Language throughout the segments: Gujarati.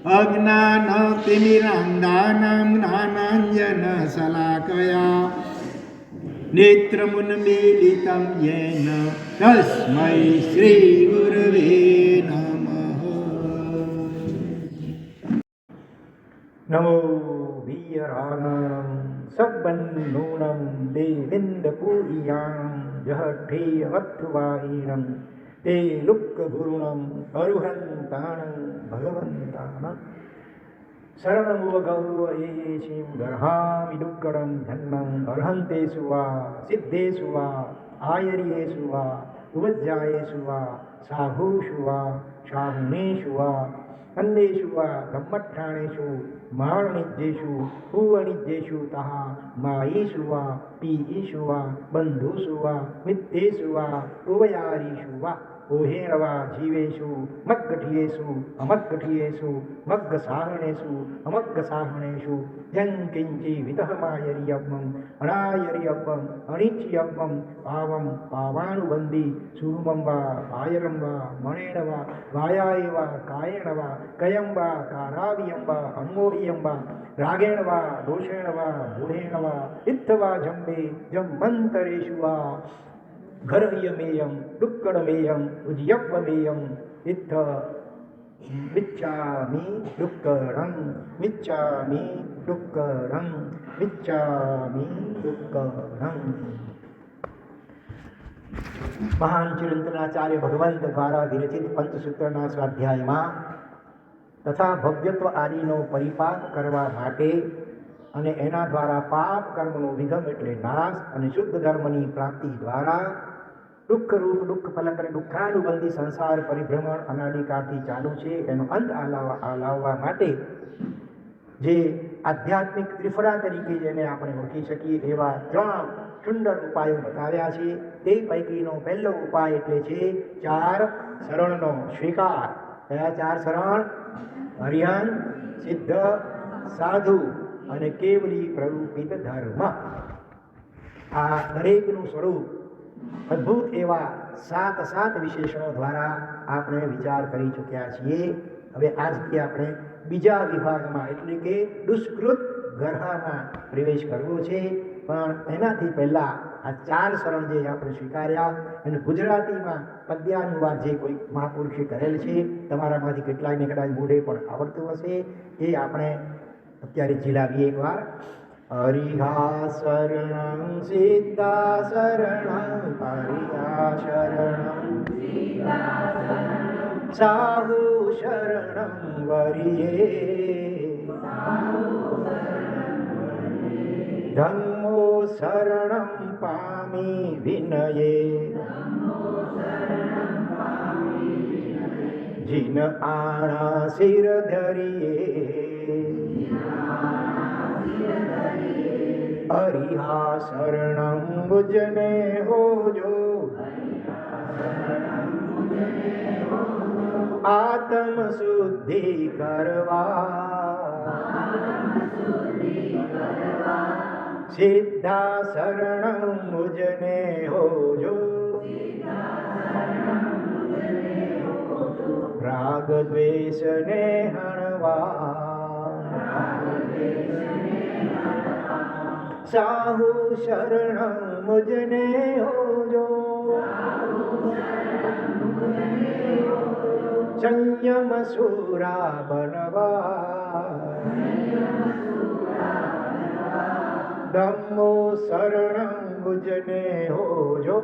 अज्ञानतिमिरान्धानां ज्ञानाञ्जनशलाकया नेत्रमुन्मीलितं येन तस्मै श्रीगुरवे नमः। नमो वीराणां सब्बन्नूनं देवेन्द्रपूर्यां जहठेयवत्वाहिनं ते लुक्कगुरुणं अरुहन्तानं भगवन्तानं शरणमुवगौरयेशीं गर्हामि दुक्कडं धन्नं अर्हन्तेषु वा सिद्धेषु वा आयर्येषु वा उपज्यायेषु वा साहूषु वा शाहुनेषु वा अन्येषु वा ब्रह्मठाणेषु मारणिज्येषु पूवणिज्येषु तः मायेषु वा पीयेषु वा बन्धुषु वा मित्रेषु वा उभयारीषु वा ओहेण वा जीवेषु मग्गठियेषु अमग्गठियेषु मग्गसाहणेषु अमग्गसाहणेषु यङ्किञ्चिवितः मायर्यव्यम् अनायर्यव्यम् अनिच्यव्यं पावं पावानुबन्धि सुरुमं वा आयरं वा मणेन वा वायाय वा कायेण वा कयं वा कारावियं वा अन्मोहियं वा रागेण वा दोषेण वा मूढेन वा इत्थवा जम्बे जम्बन्तरेषु वा घरयमेयं दुक्कडमेयं उज्यव्वमेयं इत्थ मिच्छामि दुक्कडं मिच्छामि दुक्कडं मिच्छामि दुक्कडं। મહાન ચિરંતનાચાર્ય ભગવંત દ્વારા વિરચિત પંચસૂત્રના સ્વાધ્યાયમાં તથા ભવ્યત્વ આદિનો પરિપાક કરવા માટે અને એના દ્વારા પાપ કર્મનો વિગમ એટલે નાશ અને શુદ્ધ ધર્મની પ્રાપ્તિ દ્વારા દુઃખરૂપ દુઃખ ફલક અને દુઃખાનુબંધી સંસાર પરિભ્રમણ અનાદિકાળથી ચાલુ છે એનો અંત લાવવા માટે જે આધ્યાત્મિક ત્રિફળા તરીકે જેને આપણે ઓળખી શકીએ એવા 3 સુંદર ઉપાયો બતાવ્યા છે. તે પૈકીનો પહેલો ઉપાય એટલે છે 4 શરણનો સ્વીકાર. કયા 4 શરણ? હરિહન, સિદ્ધ, સાધુ અને કેવલી પ્રરૂપિત ધર્મ. આ દરેકનું સ્વરૂપ અદ્ભુત એવા 7 વિશેષણો દ્વારા આપણે વિચાર કરી ચૂક્યા છીએ. હવે આજથી આપણે બીજા વિભાગમાં એટલે કે દુષ્કૃત ગર્હામાં પ્રવેશ કરવો છે. પણ એનાથી પહેલાં આ 4 શરણ જે આપણે સ્વીકાર્યા અને ગુજરાતીમાં પદ્યાનુવાદ જે કોઈ મહાપુરુષે કરેલ છે, તમારામાંથી કેટલાયને કદાચ મોઢે પણ આવડતું હશે, એ આપણે અત્યારે ઝીલાવીએ એકવાર. હરિહા શરણં સિદ્ધા શરણં હરિહા શરણં સાહુ શરણં વરિયે ધમ્મો શરણં પામી વિનયે જીન આણા શિર ધરિયે હરિહા શરણં મુજને હોજો આત્મ શુદ્ધિ કરવા સિદ્ધા શરણં મુજને હોજો રાગ દ્વેષને હણવા સાહુ શરણં મુજને હોજો સંયમ સુરા બનવા ધમ્મો શરણં મુજને હોજો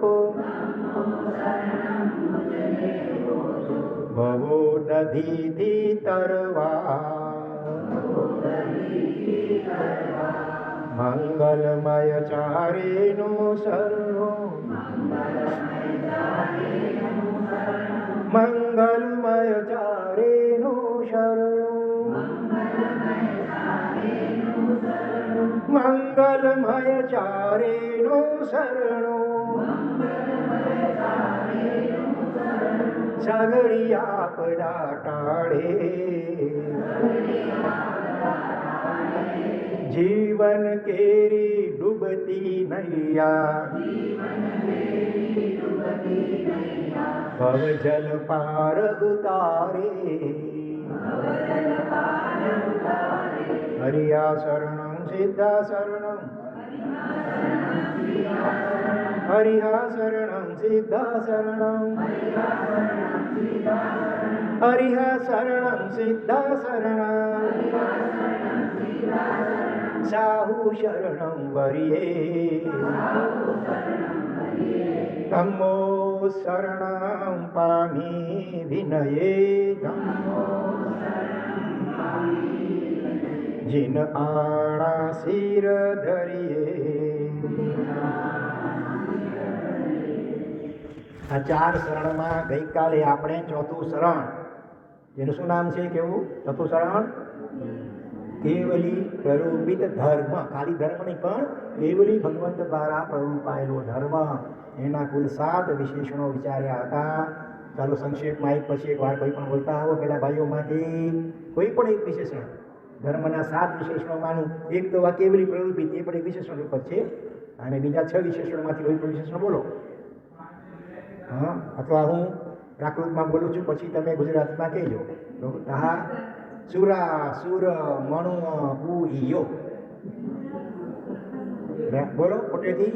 ભવો નદીથી તરવા મંગલમય ચારેનું શરણું મંગલમય ચારેનું શરણું મંગલમય ચારેનું શરણું સગડિયા પડા ટાળે જીવન કેરી ડૂબતી નૈયા ભવજલ પાર ઉતારે હરિયા શરણં સિદ્ધા શરણં હરિયા શરણં સિદ્ધા શરણં હરિયા શરણં સિદ્ધા શરણં સાહુ શરણં વરિયે ધમ્મો શરણં પામી વિનયે જીન આણા શિર ધરિયે. આ ચાર શરણમાં ગઈકાલે આપણે ચોથું શરણ, જેનું શું નામ છે? કેવું ચોથું શરણ? કેવલી પ્રરૂપિત ધર્મ. ખાલી ધર્મ નહીં, પણ કેવલી ભગવંત દ્વારા પ્રરૂપાયેલો ધર્મ. એના કુલ 7 વિશેષણો વિચાર્યા હતા. ચાલો સંક્ષેપમાં એક પછી એક વાર કોઈ પણ બોલતા આવો પેલા ભાઈઓમાંથી. કોઈ પણ એક વિશેષણ, ધર્મના 7 વિશેષણોમાંનું એક તો આ કેવલી પ્રરૂપિત, એ પણ એક વિશેષણ રૂપ છે. અને બીજા 6 વિશેષણોમાંથી કોઈ પણ વિશેષણ બોલો. હા, અથવા હું પ્રાકૃતમાં બોલું છું, પછી તમે ગુજરાતીમાં કહેજો. તો તાહા સુરા સુર મણુ પૂયો બોલો પોટેથી.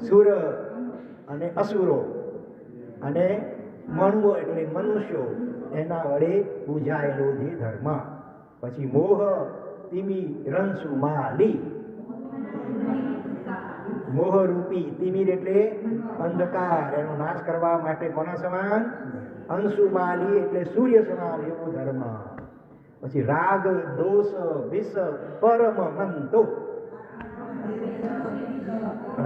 સુર અને અસુરો અને મણવો એટલે મનુષ્યો, એના વડે પૂજાયેલો જે ધર્મ. પછી મોહ તિમિ રંસુ માલી, મોહરૂપી તિમિર એટલે અંધકાર, એનો નાશ કરવા માટે કોના સમાન? અંશુમાલી એટલે સૂર્ય સમાન એવો ધર્મ. પછી રાગ દોષ વિષ પરમ મંતો,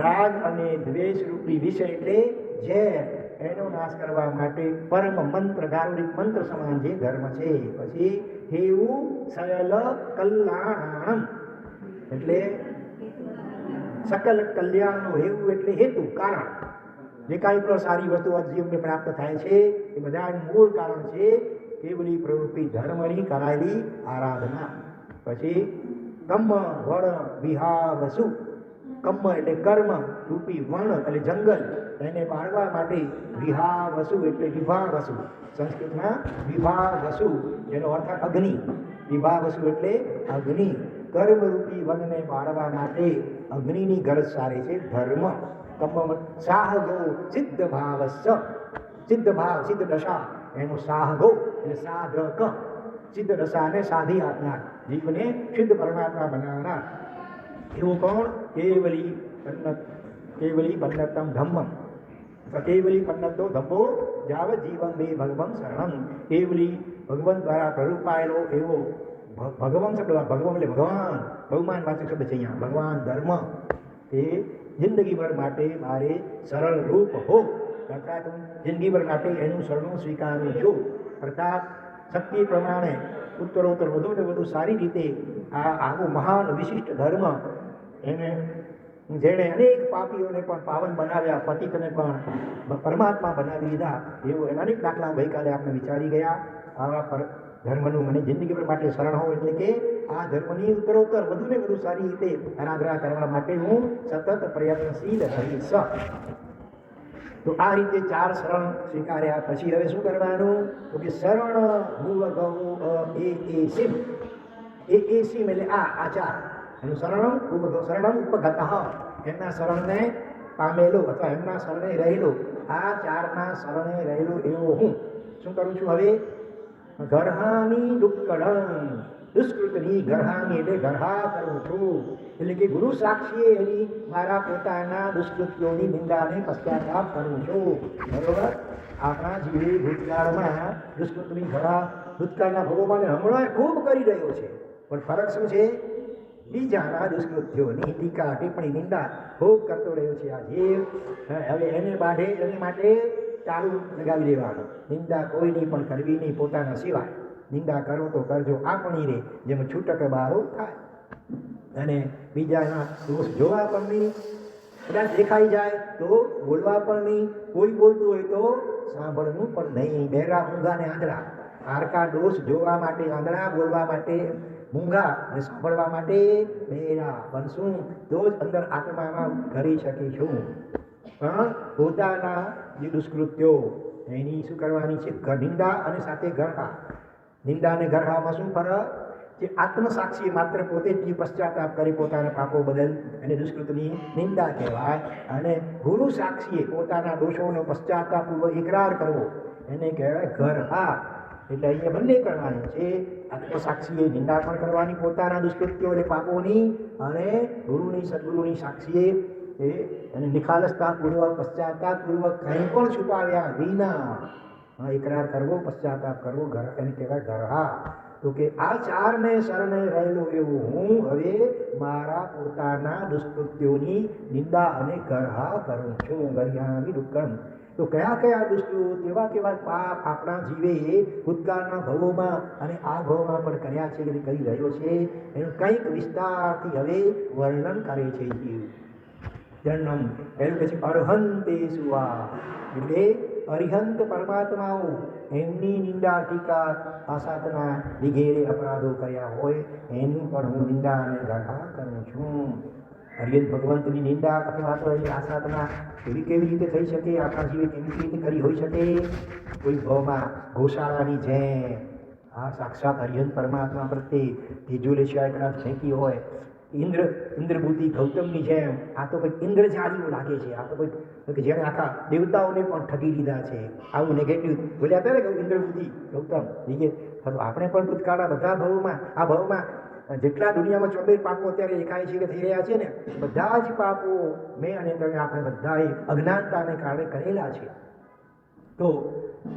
રાગ અને દ્વેષ રૂપી વિષ એટલે ઝેર, એનો નાશ કરવા માટે પરમ મંત્ર, ગારુડિક મંત્ર સમાન જે ધર્મ છે. પછી હેવું સયલ કલ્યાણમ એટલે સકલ કલ્યાણનો હેવું એટલે હેતુ, કારણ. જે કાંઈ પણ સારી વસ્તુઓ જીવને પ્રાપ્ત થાય છે એ બધાનું મૂળ કારણ છે કેવલી પ્રવૃત્તિ ધર્મની કરાયેલી આરાધના. પછી કર્મ વણ વિહાવસુ, કર્મ એટલે કર્મ રૂપી વણ એટલે જંગલ, એને બાળવા માટે વિહાવસુ એટલે વિભાવસુ, સંસ્કૃતમાં વિભાવસુ જેનો અર્થ અગ્નિ. વિભાવસુ એટલે અગ્નિ. કર્મરૂપી વનને બાળવા માટે અગ્નિની ગરજ સારે છે ધર્મ. કર્મ સાહગો સિદ્ધ ભાવસ્ય, સિદ્ધ ભાવ સિદ્ધ દશા એનો સાહગો એટલે સાધક, સિદ્ધ દશાને સાધી આપનાર, જીવને સિદ્ધ પરમાત્મા બનાવનાર. એવું કોણ? કેવલી પન્નત, કેવલી પન્નતમ ધમ્મમ. કેવલી પન્નતો ધમ્મો જાવ જીવન બે ભગવં શરણમ. કેવલી ભગવાન દ્વારા પ્રરૂપાયેલો એવો ભગવાન શબ્દ, ભગવાન એટલે ભગવાન, બહુમાન વાચક શબ્દ છે અહીંયા. ભગવાન ધર્મ એ જિંદગીભર માટે મારે સરળ રૂપ હો, અર્થાત હું જિંદગીભર માટે એનું શરણું સ્વીકારું છું. અર્થાત શક્તિ પ્રમાણે ઉત્તરોત્તર વધુ ને વધુ સારી રીતે આ આવું મહાન વિશિષ્ટ ધર્મ, એને જેણે અનેક પાપીઓને પણ પાવન બનાવ્યા, પતિતને પણ પરમાત્મા બનાવી દીધા, એવો અનેક દાખલા ગઈકાલે આપણે વિચારી ગયા. આવા ધર્મનું મને જિંદગીભર માટે શરણ હોવું એટલે કે આ ધર્મની ઉત્તરોત્તર વધુ ને વધુ સારી રીતે આરાધના કરવા માટે હું સતત પ્રયત્નશીલ રહીશ. તો આ રીતે 4 શરણ સ્વીકાર્યા પછી હવે શું કરવાનું? તો કે શરણ ભુવ ગૌ એ સિમ, એ સિમ એટલે આ આચાર એનું શરણમ ભુવ ગૌ, શરણમ ઉપગતઃ એમના શરણને પામેલો અથવા એમના શરણે રહેલો, આ 4ના શરણે રહેલો એવો હું શું કરું છું? હવે ગરહાની દુક્કડમ, દુષ્કૃતની ગરહાની એટલે ગરહા કરું છું, એટલે કે ગુરુ સાક્ષીએ એની મારા પોતાના દુષ્કૃત્યોની નિંદાને પશ્ચાતાપ કરું છું. બરોબર? આપણા જીવે ભૂતકાળમાં દુષ્કૃતની ગરહા ભૂતકાળના ભગવાને હમણાં ખૂબ કરી રહ્યો છે, પણ ફરક શું છે? બીજાના દુષ્કૃત્યોની ટીકા ટિપ્પણી નિંદા ખૂબ કરતો રહ્યો છે આ જીવ. હવે એને માટે ચાલુ લગાવી દેવાનું. નિંદા કોઈની પણ કરવી નહીં પોતાના સિવાય. નિંદા કરો તો કરજો આપણી રે, જેમ છૂટક બારો થાય. અને બીજાના દોષ જોવા પણ નહીં, કદાચ દેખાઈ જાય તો બોલવા પણ નહીં, કોઈ બોલતું હોય તો સાંભળવું પણ નહીં. બહેરા મૂંગા ને આંધળા, હારકા દોષ જોવા માટે આંધળા, બોલવા માટે મૂંગા અને સાંભળવા માટે બહેરા બનશું તો જ અંદર આત્મામાં કરી શકીશું. પણ પોતાના જે દુષ્કૃત્યો એની શું કરવાની છે? નિંદા અને સાથે ગરહા. નિંદા અને ગરહામાં શું ફરક? જે આત્મસાક્ષી માત્ર પોતે જ પશ્ચાતાપ કરી પોતાના પાપો બદલ અને દુષ્કૃતની નિંદા કહેવાય, અને ગુરુ સાક્ષીએ પોતાના દોષોનો પશ્ચાતાપૂર્વક ઇકરાર કરવો એને કહેવાય ગરહા. એટલે અહીંયા બંને કરવાનું છે. આત્મસાક્ષીએ નિંદા પણ કરવાની પોતાના દુષ્કૃત્યો અને પાપોની, અને ગુરુની સદગુરુની સાક્ષીએ અને નિખાલસતાપૂર્વક પશ્ચાતાપૂર્વક કંઈ પણ છુપાવ્યા વિના ઇકરાર કરવો, પશ્ચાતાપ કરવો, એને કહેવાય ગરહા. તો કે આ ચારને શરણે રહેલો એવો હું હવે મારા પોતાના દુષ્કૃત્યોની નિંદા અને ગરહા કરું છું. ગર્યામિ દુઃખમ. તો કયા કયા દુષ્કૃત, કેવા કેવા પાપ આપણા જીવે ભૂતકાળના ભવોમાં અને આ ભવમાં પણ કર્યા છે, કે કરી રહ્યો છે, એનું કંઈક વિસ્તારથી હવે વર્ણન કરે છે જીવ. જન્મ એનું કહે છે અર્હંતે સુવા, એટલે અરિહંત પરમાત્માઓ એમની નિંદા, ટીકા, આસાધના વગેરે અપરાધો કર્યા હોય એની પણ હું નિંદા અને ગરહા કરું છું. અરિહંત ભગવંતની નિંદા અથવા તો એની આસાધના કેવી રીતે થઈ શકે, આપણા જીવે કેવી રીતે કરી હોઈ શકે. કોઈ ભાવમાં ગૌશાળાની જેમ આ સાક્ષાત અરિહંત પરમાત્મા પ્રત્યે તેજોલે સિવાય કદાચ ફેંકી હોય, ઇન્દ્રભૂતિ ગૌતમની જેમ આ તો કંઈક ઇન્દ્રજાળીઓ લાગે છે. આ તો કંઈક જેણે આખા દેવતાઓને પણ ઠગી લીધા છે. આવું નેગેટિવ બોલ્યા હતા ને ઇન્દ્રભૂતિ ગૌતમ. આપણે પણ ભૂતકાળના બધા ભવોમાં, આ ભવમાં જેટલા દુનિયામાં 14 પાપો અત્યારે દેખાય છે કે થઈ રહ્યા છે ને, બધા જ પાપો મેં અને તમે આપણે બધાએ અજ્ઞાનતાને કારણે કરેલા છે. તો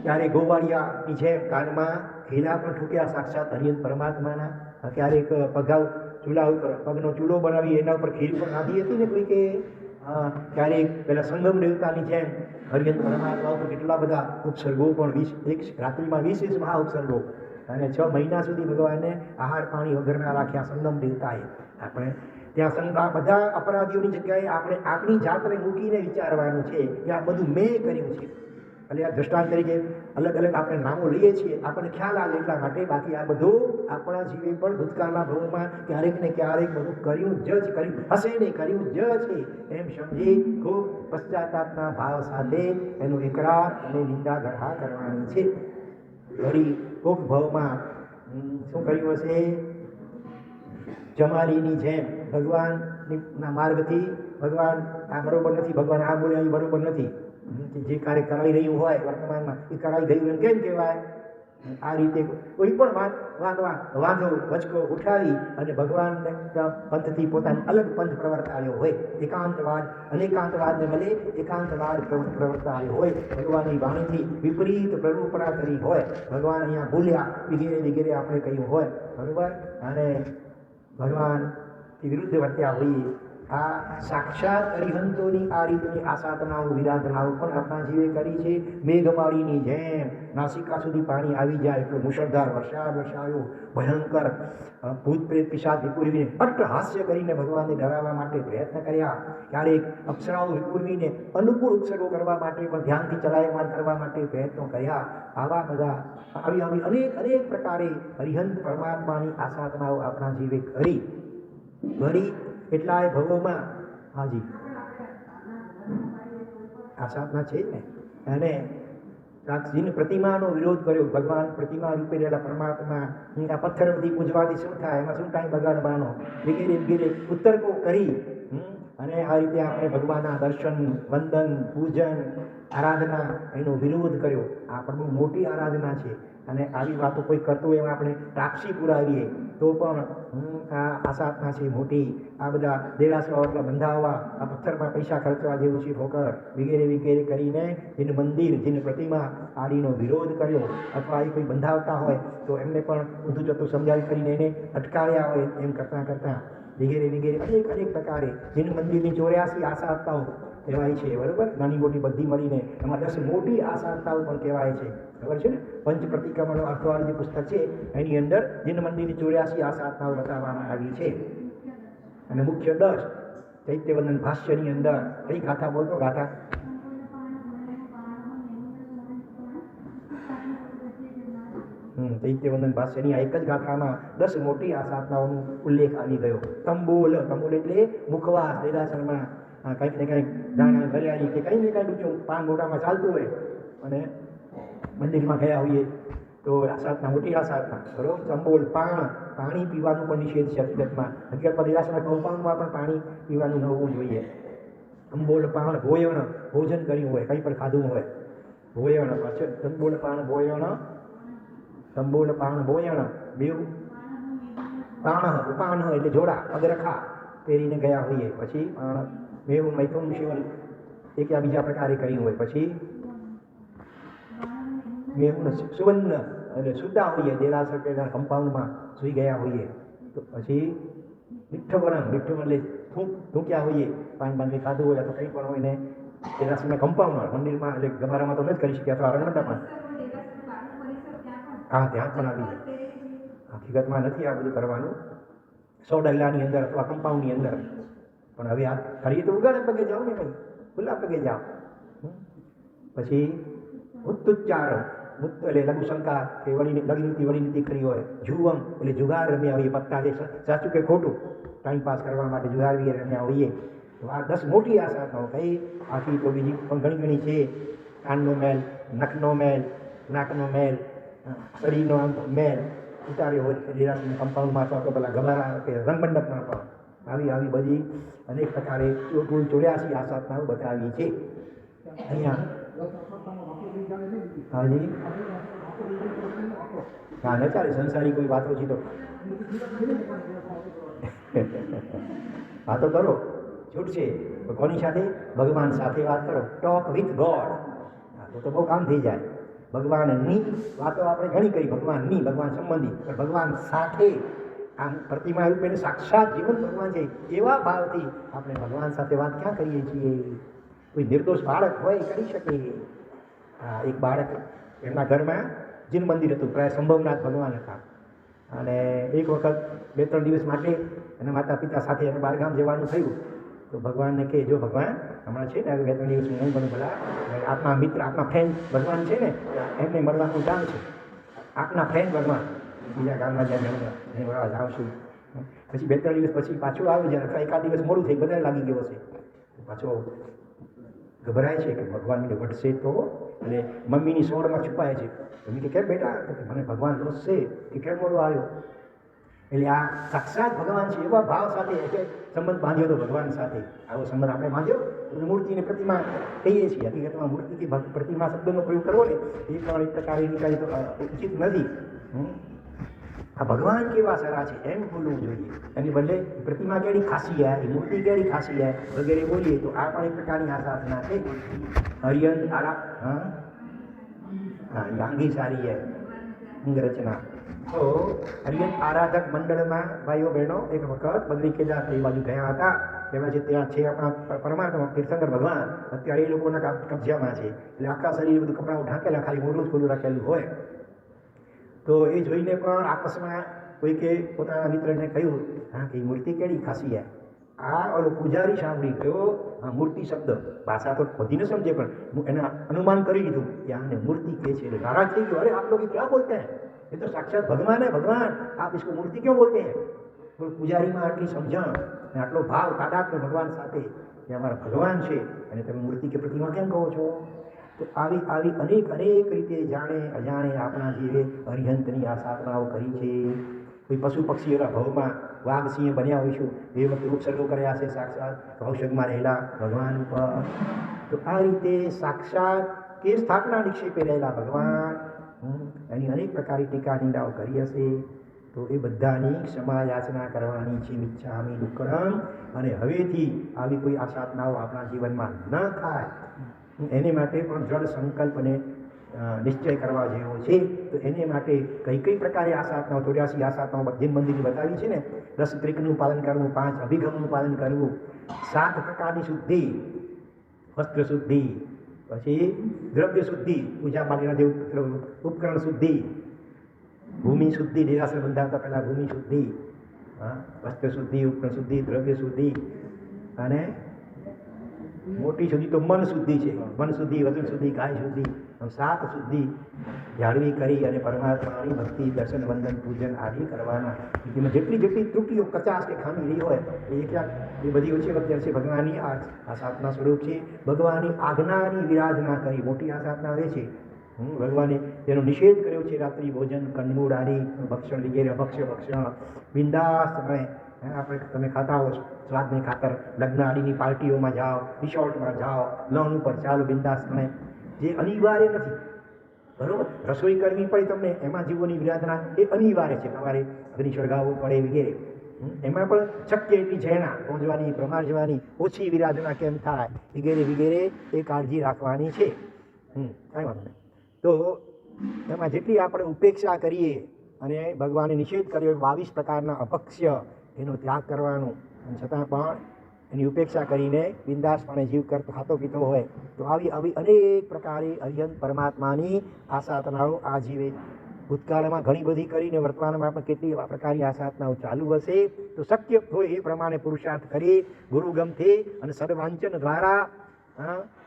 ક્યારેક ગોવાળિયાની જેમ કાનમાં ઘેલા પણ ઠૂક્યા સાક્ષાત હરિયંત પરમાત્માના. ક્યારેક પગાવ ચૂલા ઉપર પગનો ચૂલો બનાવી એના ઉપર ખીર પણ નાખી હતી ને કોઈ કે. ક્યારેક પેલા સંગમ દેવતાની જેમ હરિયંત પરમાત્મા ઉપર કેટલા બધા ઉપસર્ગો પણ એક રાત્રિમાં 20 મહા ઉપસર્ગો, અને 6 મહિના સુધી ભગવાનને આહાર પાણી વગરના રાખ્યા સંગમ દેવતાએ. આપણે ત્યાં આ બધા અપરાધીઓની જગ્યાએ આપણે આપણી જાતને મૂકીને વિચારવાનું છે કે આ બધું મેં કર્યું છે. એટલે આ દ્રષ્ટાંત તરીકે અલગ અલગ આપણે નામો લઈએ છીએ, આપણને ખ્યાલ આવે એટલા માટે. બાકી આ બધું આપણા જીવે પણ ભૂતકાળના ભવમાં ક્યારેક ને ક્યારેક બધું કર્યું જ કર્યું હશે ને કર્યું જ છે એમ સમજી ખૂબ પશ્ચાતાપના ભાવ સાથે એનું ઇકરાર અને નિંદા ગરહા કરવાની છે. વળી કોક ભવમાં શું કર્યું હશે, જમાલીની જેમ ભગવાનના માર્ગથી ભગવાન આ બરોબર નથી, ભગવાન આ બોલે એ બરોબર નથી, જે કાર્ય કરાઈ રહ્યું હોય વર્તમાનમાં એ કરાઈ ગયું એમ કેમ કહેવાય. આ રીતે કોઈ પણ વાંધો વચકો ઉઠાવી અને ભગવાનને પંથથી પોતાનો અલગ પંથ પ્રવર્તાવ્યો હોય, એકાંતવાદ અનેકાંતવાદને મળે એકાંતવાદ પ્રવર્તાવ્યો હોય, ભગવાનની વાણીથી વિપરીત પ્રરૂપણા કરી હોય, ભગવાન અહીંયા ભૂલ્યા વગેરે વગેરે આપણે કહ્યું હોય, બરોબર, અને ભગવાનથી વિરુદ્ધ વર્ત્યા હોઈએ. આ સાક્ષાત અરિહંતોની આ રીતની આસાધનાઓ વિરાધનાઓ પણ આપણા જીવે કરી છે. મેઘમાળીની જેમ નાસિકા સુધી પાણી આવી જાય એટલો મુશળધાર વરસાદ વરસાવ્યો, ભયંકર ભૂત પ્રેત પિશાચ વિપુરવીને અટ્ટહાસ્ય કરીને ભગવાનને ડરાવવા માટે પ્રયત્ન કર્યા. ક્યારેક અપ્સરાઓ વિપુરવીને અનુકૂળ ઉપસર્ગો કરવા માટે પણ ધ્યાનથી ચલાયમાન કરવા માટે પ્રયત્નો કર્યા. આવા બધા આવી અનેક પ્રકારે અરિહંત પરમાત્માની આસાધનાઓ આપણા જીવે કરી. વળી એટલાય ભવોમાં હાજી આ સાધના છે ને, અને સાક્ષીની પ્રતિમાનો વિરોધ કર્યો. ભગવાન પ્રતિમા રૂપે રહેલા પરમાત્મા આ પથ્થરથી પૂજવાથી શું થાય, એમાં શું ટાઈમ બગાડવાનો વગેરે વગેરે ઉત્તરકો કરી. અને આ રીતે આપણે ભગવાનના દર્શન, વંદન, પૂજન, આરાધના એનો વિરોધ કર્યો. આ પણ બહુ મોટી આરાધના છે, અને આવી વાતો કોઈ કરતું એમાં આપણે ટાક્ષી પુરાવીએ તો પણ આ આસાધના છે મોટી. આ બધા દેરાસરો એટલા બંધાવવા, આ પથ્થરમાં પૈસા ખર્ચવા જેવું છે ઠોકર વગેરે વગેરે કરીને જેનું મંદિર, જેની પ્રતિમા આડીનો વિરોધ કર્યો, અથવા એ કોઈ બંધાવતા હોય તો એમને પણ ઊંધું જતું સમજાવી કરીને એને અટકાવ્યા હોય એમ કરતાં વગેરે વગેરે અનેક પ્રકારે જેનું મંદિરની 84 આસાધનાઓ કહેવાય છે, બરાબર, નાની મોટી બધી મળીને એમાં 10 મોટી આસાધનાઓ પણ કહેવાય છે, ખબર છે ને. પંચ પ્રતિક્રમણનો અર્થવાળું જે પુસ્તક છે એની અંદર જીન મંદિરની 84 આસાધનાઓ બતાવવામાં આવી છે. અને મુખ્ય 10 ચૈત્યવંદન ભાષ્યની અંદર કઈ ગાથા બોલતો, ગાથા ચૈત્યવંદન ભાષ્યની આ એક જ ગાથામાં 10 મોટી આસાધનાઓનો ઉલ્લેખ આવી ગયો. તંબોલ એટલે મુખવાસ, દેરાસરમાં કંઈક ને કંઈક દાણા ભર્યાની કે કંઈ ને કંઈ ઊંચું પાન મોઢામાં ચાલતું હોય અને મંદિરમાં ગયા હોઈએ તો આ સાધના મોટી આ સાધના બરોબર. ચંબોલ પાણી પીવાનું પણ નિષેધ છે હકીકતમાં. હકીકતમાં દેરાસરના કમ્પાઉન્ડમાં પણ પાણી પીવાનું ન હોવું જોઈએ. અંબોલ પાણ ભોયણ ભોજન કર્યું હોય, કંઈ પણ ખાધું હોય, ભોયણ પાછળ તંબોલ પાણ ભોયણ બેવ પાણ એટલે જોડા અગરખા પહેરીને ગયા હોઈએ, પછી બેવ મૈથુન શિવન એક બીજા પ્રકારે કર્યું હોય, પછી મેહુન સુવર્ણ એટલે સુતા હોઈએ, દેરાસર પેલા કમ્પાઉન્ડમાં સૂઈ ગયા હોઈએ, તો પછી મીઠવણ એટલે થૂંક્યા હોઈએ, પાણી ખાધું હોય અથવા કંઈ પણ હોય ને દેરાસરના કમ્પાઉન્ડમાં મંદિરમાં એટલે ગભારામાં તો નથી કરી શક્યા, અથવા રણમંડપમાં હા ત્યાં પણ આવી જાય. હકીકતમાં નથી આ બધું કરવાનું 100 ડગલાની અંદર અથવા કમ્પાઉન્ડની અંદર. પણ હવે આ કરીએ તો ઉગાડે પગે જાઓ ને ભાઈ, ખુલ્લા પગે જાઓ. પછી ઉત્તુચ્ચાર એટલે લઘુશંકા કે વળી કરી હોય, જુવમ એટલે જુગાર રમ્યા હોઈએ, પત્તા જે સાચું કે ખોટું ટાઈમ પાસ કરવા માટે જુગાર રમ્યા હોઈએ. તો આ 10 મોટી આ સાધનાઓ કઈ. આથી તો બીજી પણ ઘણી છે. કાનનો મેલ, નખનો મેલ, નાકનો મેલ, શરીરનો મેલ ઉતાર્યો હોય દેરાસરના કમ્પાઉન્ડમાં અથવા તો પેલા ગભારા કે રંગમંડપમાં પણ આવી બધી અનેક પ્રકારે કુલ 84 આ સાધનાઓ બતાવી છે અહીંયા. હાજી હા ન ચાલે સંસારી કોઈ વાતો છે તો વાતો કરો, છૂટશે. કોની સાથે? ભગવાન સાથે વાત કરો. Talk with God. તો બહુ કામ થઈ જાય. ભગવાનની વાતો આપણે ઘણી કરી, ભગવાન સંબંધી, પણ ભગવાન સાથે આમ પ્રતિમા રૂપે સાક્ષાત જીવન ભગવાન છે એવા ભાવથી આપણે ભગવાન સાથે વાત ક્યાં કરીએ છીએ? કોઈ નિર્દોષ બાળક હોય કરી શકે. એક બાળક એમના ઘરમાં જીન મંદિર હતું, પ્રાય સંભવનાથ ભગવાન હતા, અને એક વખત 2-3 દિવસ માટે એના માતા પિતા સાથે એને બહારગામ જવાનું થયું. તો ભગવાનને કહે, જો ભગવાન હમણાં છે ને 2-3 દિવસ નહીં બને, ભલા આપના મિત્ર આપના ફ્રેન્ડ ભગવાન છે ને એમને મળવાનું કામ છે. આપના ફ્રેન્ડ ભગવાન બીજા ગામમાં જ્યાં મળવા જાઉં છું. પછી 2-3 દિવસ પછી પાછું આવે, જ્યારે 1 દિવસ મોડું થઈ, બધાને લાગી ગયો હશે, પાછો ગભરાય છે કે ભગવાનને વટશે તો, એટલે મમ્મીની સોળમાં છુપાય છે. મમ્મી કે કેમ બેટા? મને ભગવાન રોષશે કે કેમ મોડો આવ્યો? એટલે આ સાક્ષાત ભગવાન છે એવા ભાવ સાથે એટલે સંબંધ બાંધ્યો હતો ભગવાન સાથે. આવો સંબંધ આપણે બાંધ્યો. મૂર્તિને પ્રતિમા કહીએ છીએ. હકીકતમાં મૂર્તિથી પ્રતિમા શબ્દનો પ્રયોગ કરવો ને એ પણ એક પ્રકારે નીકળે તો ઉચિત નથી. આ ભગવાન કેવા સારા છે એમ બોલવું જોઈએ. એની બદલે પ્રતિમા કેવી ખાસી હે, મૂર્તિ કેવી ખાસી હે વગેરે બોલીએ તો આ પણ એક પ્રકારની આ સાધના છે. હરિયન આરા યાંગી સારી હે રચના. તો હરિયન આરાધક મંડળમાં ભાઈઓ બહેનો એક વખત બદ્રી કેદાર એ બાજુ ગયા હતા. એમાં જે ત્યાં છે આપણા પરમાત્મા તીર્થંકર ભગવાન, અત્યારે એ લોકોના કબજામાં છે. એટલે આખા શરીર બધું કપડાં ઢાંકેલા, ખાલી મોટું જ ખુલ્લું રાખેલું હોય. તો એ જોઈને પણ આપસમાં કોઈકે પોતાના મિત્રને કહ્યું, હા કે મૂર્તિ કેવી ખાસી હે. આ ઓલો પૂજારી સાંભળી ગયો, આ મૂર્તિ શબ્દ ભાષા તો બધી ન સમજે, પણ એના અનુમાન કરી લીધું કે આને મૂર્તિ કહે છે. એટલે નારાજ થઈ ગયો, અરે આપ લોકો ક્યાં બોલતે હૈ? ये तो साक्षात भगवान है, भगवान आप इसको मूर्ति क्यों बोलते हैं? तो पुजारीમાં આટલી સમજણ અને આટલો ભાવ તાદાત્મ્ય ભગવાન સાથે કે અમારા ભગવાન છે અને તમે મૂર્તિ કે પ્રતિમા કેમ કહો છો? તો આવી અનેક રીતે જાણે અજાણે આપણા જીવે અરિહંતની આ સાધનાઓ કરી છે. કોઈ પશુ પક્ષીઓના ભવમાં વાઘ સિંહ બન્યા હોઈશું, એ વખતે ઉપસર્ગો કર્યા છે સાક્ષાત કૌશગમાં રહેલા ભગવાન ઉપર. તો આ રીતે સાક્ષાત કે સ્થાપના નિક્ષેપે રહેલા ભગવાન એની અનેક પ્રકારની ટીકા નિંદાઓ કરી હશે. તો એ બધાની ક્ષમા યાચના કરવાની છે. મિચ્છામિ દુક્કડમ. અને હવેથી આવી કોઈ આ સાધનાઓ આપણા જીવનમાં ન થાય એને માટે પણ દ્રઢ સંકલ્પ અને નિશ્ચય કરવા જેવો છે. તો એને માટે કઈ પ્રકારે આ સાધનાઓ 84 આ સાધનાઓ જૈન મંદિરની બતાવી છે ને. 10 ત્રિકનું પાલન કરવું, 5 અભિગમનું પાલન કરવું, 7 પ્રકારની શુદ્ધિ, વસ્ત્ર શુદ્ધિ, પછી દ્રવ્ય શુદ્ધિ, પૂજા માટેના જે ઉપકરણ શુદ્ધિ, ભૂમિ શુદ્ધિ, દેરાસર બંધાવતા પહેલાં ભૂમિ શુદ્ધિ, વસ્ત્ર શુદ્ધિ, ઉપકરણ શુદ્ધિ, દ્રવ્ય શુદ્ધિ, અને મોટી શુદ્ધિ તો મન શુદ્ધિ છે. મન શુદ્ધિ, વચન શુદ્ધિ, કાય શુદ્ધિ, 7 શુદ્ધિ જાળવી કરી અને પરમાત્માની ભક્તિ, દર્શન, વંદન, પૂજન આદિ કરવાના. એમાં જેટલી ત્રુટીઓ, કચાશ કે ખામી રહી હોય એ બધી ઓછી વખતે છે. ભગવાનની આ સાધના સ્વરૂપ છે. ભગવાનની આજ્ઞાની વિરાધના કરી મોટી આ સાધના રહે છે. ભગવાને તેનો નિષેધ કર્યો છે. રાત્રિ ભોજન, કંદમૂળ આદિ ભક્ષણ વગેરે અભક્ષ્ય ભક્ષણ બિંદાસ આપણે તમે ખાતા હો સ્વાદની ખાતર, લગ્ન આદિની પાર્ટીઓમાં જાઓ, રિસોર્ટમાં જાઓ, લોન ઉપર ચાલો બિંદાસ તમે, જે અનિવાર્ય નથી. બરોબર, રસોઈ કરવી પડે તમને, એમાં જીવોની વિરાધના એ અનિવાર્ય છે. તમારે અગ્નિ સળગાવવો પડે વગેરે, એમાં પણ શક્ય એટલી જૈના પહોંચવાની, પ્રમાણ જવાની, ઓછી વિરાધના કેમ થાય વગેરે વગેરે એ કાળજી રાખવાની છે. કાંઈ વાંધો નહીં. તો એમાં જેટલી આપણે ઉપેક્ષા કરીએ, અને ભગવાને નિષેધ કર્યો 22 પ્રકારના અભક્ષ્ય એનો ત્યાગ કરવાનો, છતાં પણ એની ઉપેક્ષા કરીને બિંદાસપણે જીવ કરતો ખાતો પીતો હોય તો આવી અનેક પ્રકારે અરિહંત પરમાત્માની આસાધનાઓ આ જીવે ભૂતકાળમાં ઘણી બધી કરીને વર્તમાનમાં પણ કેટલી પ્રકારની આસાધનાઓ ચાલુ હશે. તો શક્ય હોય એ પ્રમાણે પુરુષાર્થ કરી ગુરુગમથી અને સદવાંચન દ્વારા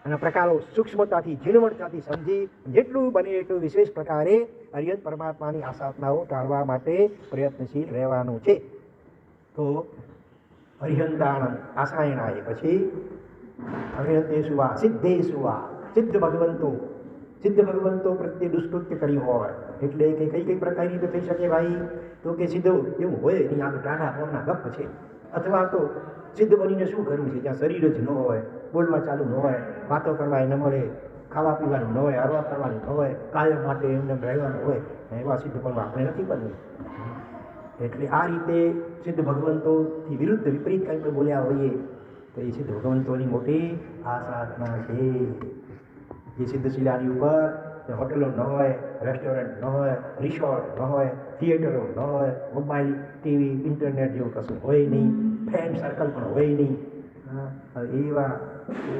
અને પ્રકારો સૂક્ષ્મતાથી ઝીણવટતાથી સમજી જેટલું બને એટલું વિશેષ પ્રકારે અરિહંત પરમાત્માની આસાધનાઓ ટાળવા માટે પ્રયત્નશીલ રહેવાનું છે. તો અરિહંતાણંદ આસાયણાય, પછી અરિહંતેષુ વા સિદ્ધેષુ વા, સિદ્ધ ભગવંતો પ્રત્યે દુષ્કૃત્ય કર્યું હોય એટલે કે કઈ પ્રકારની તો થઈ શકે ભાઈ, તો કે સિદ્ધ એવું હોય નહીં, આ તો ટાઢા ફોનના ગપ છે. અથવા તો સિદ્ધ બનીને શું કરવું છે, જ્યાં શરીર જ ન હોય, બોલવા ચાલુ ન હોય, વાતો કરવા ન મળે, ખાવા પીવાનું ન હોય, હરવા કરવાનું ન હોય, કાયમ માટે એમને રહેવાનું હોય, એવા સિદ્ધ પણ આપણે નથી બનવું. એટલે આ રીતે સિદ્ધ ભગવંતોથી વિરુદ્ધ વિપરીત કંઈ પણ બોલ્યા હોઈએ તો એ સિદ્ધ ભગવંતોની મોટી આ સાધના છે. જે સિદ્ધ શિલાની ઉપર હોટલો ન હોય, રેસ્ટોરન્ટ ન હોય, રિસોર્ટ ન હોય, થિયેટરો ન હોય, મોબાઈલ, ટીવી, ઇન્ટરનેટ જેવું કશું હોય નહીં, ફ્રેન્ડ સર્કલ પણ હોય નહીં, એવા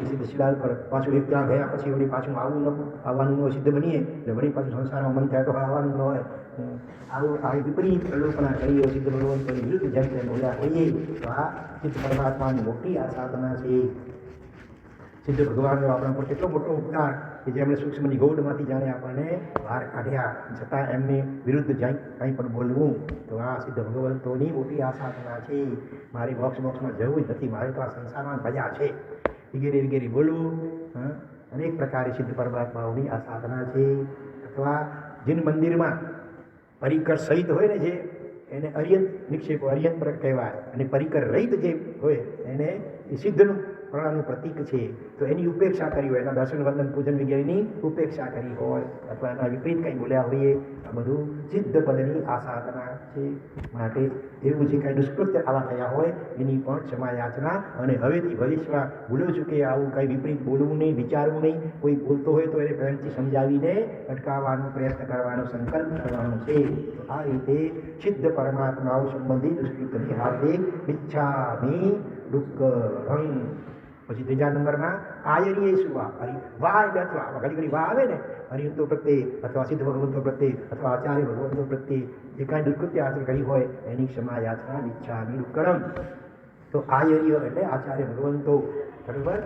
સિદ્ધ શિલા ઉપર પાછું એક ત્યાં ગયા પછી વળી પાછું આવવાનું હોય, સિદ્ધ બનીએ એટલે વળી પાછું સંસારમાં મન થાય તો આવવાનું ન હોય. આવી વિપરીત પ્રલોભના કરીએ સિદ્ધ ભગવંતોની વિરુદ્ધ જેમ તેમ બોલ્યા હોઈએ તો આ સિદ્ધ પરમાત્માની મોટી આ સાધના છે. સિદ્ધ ભગવાનનો આપણા પર કેટલો મોટો ઉપકાર કે જેમણે સૂક્ષ્મની ગોળમાંથી જાણે આપણને બહાર કાઢ્યા, છતાં એમની વિરુદ્ધ કંઈ પણ બોલવું તો આ સિદ્ધ ભગવંતોની મોટી આ સાધના છે. મારે બોક્સમાં જવું જ નથી, મારે તો આ સંસારમાં મજા છે વગેરે વગેરે બોલવું અનેક પ્રકારે સિદ્ધ પરમાત્માઓની આ સાધના છે. અથવા જીન મંદિરમાં પરિકર સહિત હોય ને જે એને અરિયંત નિક્ષેપો અરિયંત કહેવાય, અને પરિકર રહિત જે હોય એને એ સિદ્ધનું પ્રણાનું પ્રતીક છે. તો એની ઉપેક્ષા કરી હોય, એના દર્શન વંદન પૂજન વગેરેની ઉપેક્ષા કરી હોય અથવા એના વિપરીત કંઈ બોલ્યા હોઈએ, આ બધું સિદ્ધ પદની આ સાધના છે. માટે એવું જે કાંઈ દુષ્કૃત્ય આવા થયા હોય એની પણ ક્ષમા યાચના, અને હવેથી ભવિષ્યમાં ભૂલું છું કે આવું કંઈ વિપરીત બોલવું નહીં, વિચારવું નહીં. કોઈ બોલતો હોય તો એને પ્રેમથી સમજાવીને અટકાવવાનો પ્રયત્ન કરવાનો સંકલ્પ કરવાનો છે. તો આ રીતે સિદ્ધ પરમાત્માઓ સંબંધી દુષ્કૃત્યની હાર્દિક મિચ્છામિ દુઃખં. પછી ત્રીજા નંબરમાં આયરીએ શું વા એટલે અથવા ઘડી વા આવે ને હરિહંતો પ્રત્યે અથવા સિદ્ધ ભગવંતો પ્રત્યે અથવા આચાર્ય ભગવંતો પ્રત્યે જે કાંઈ દુષ્કૃત્ય આચરણ કરી હોય એની ક્ષમા યાચના મિચ્છામિ દુક્કડમ. તો આયર્ય એટલે આચાર્ય ભગવંતો, બરાબર.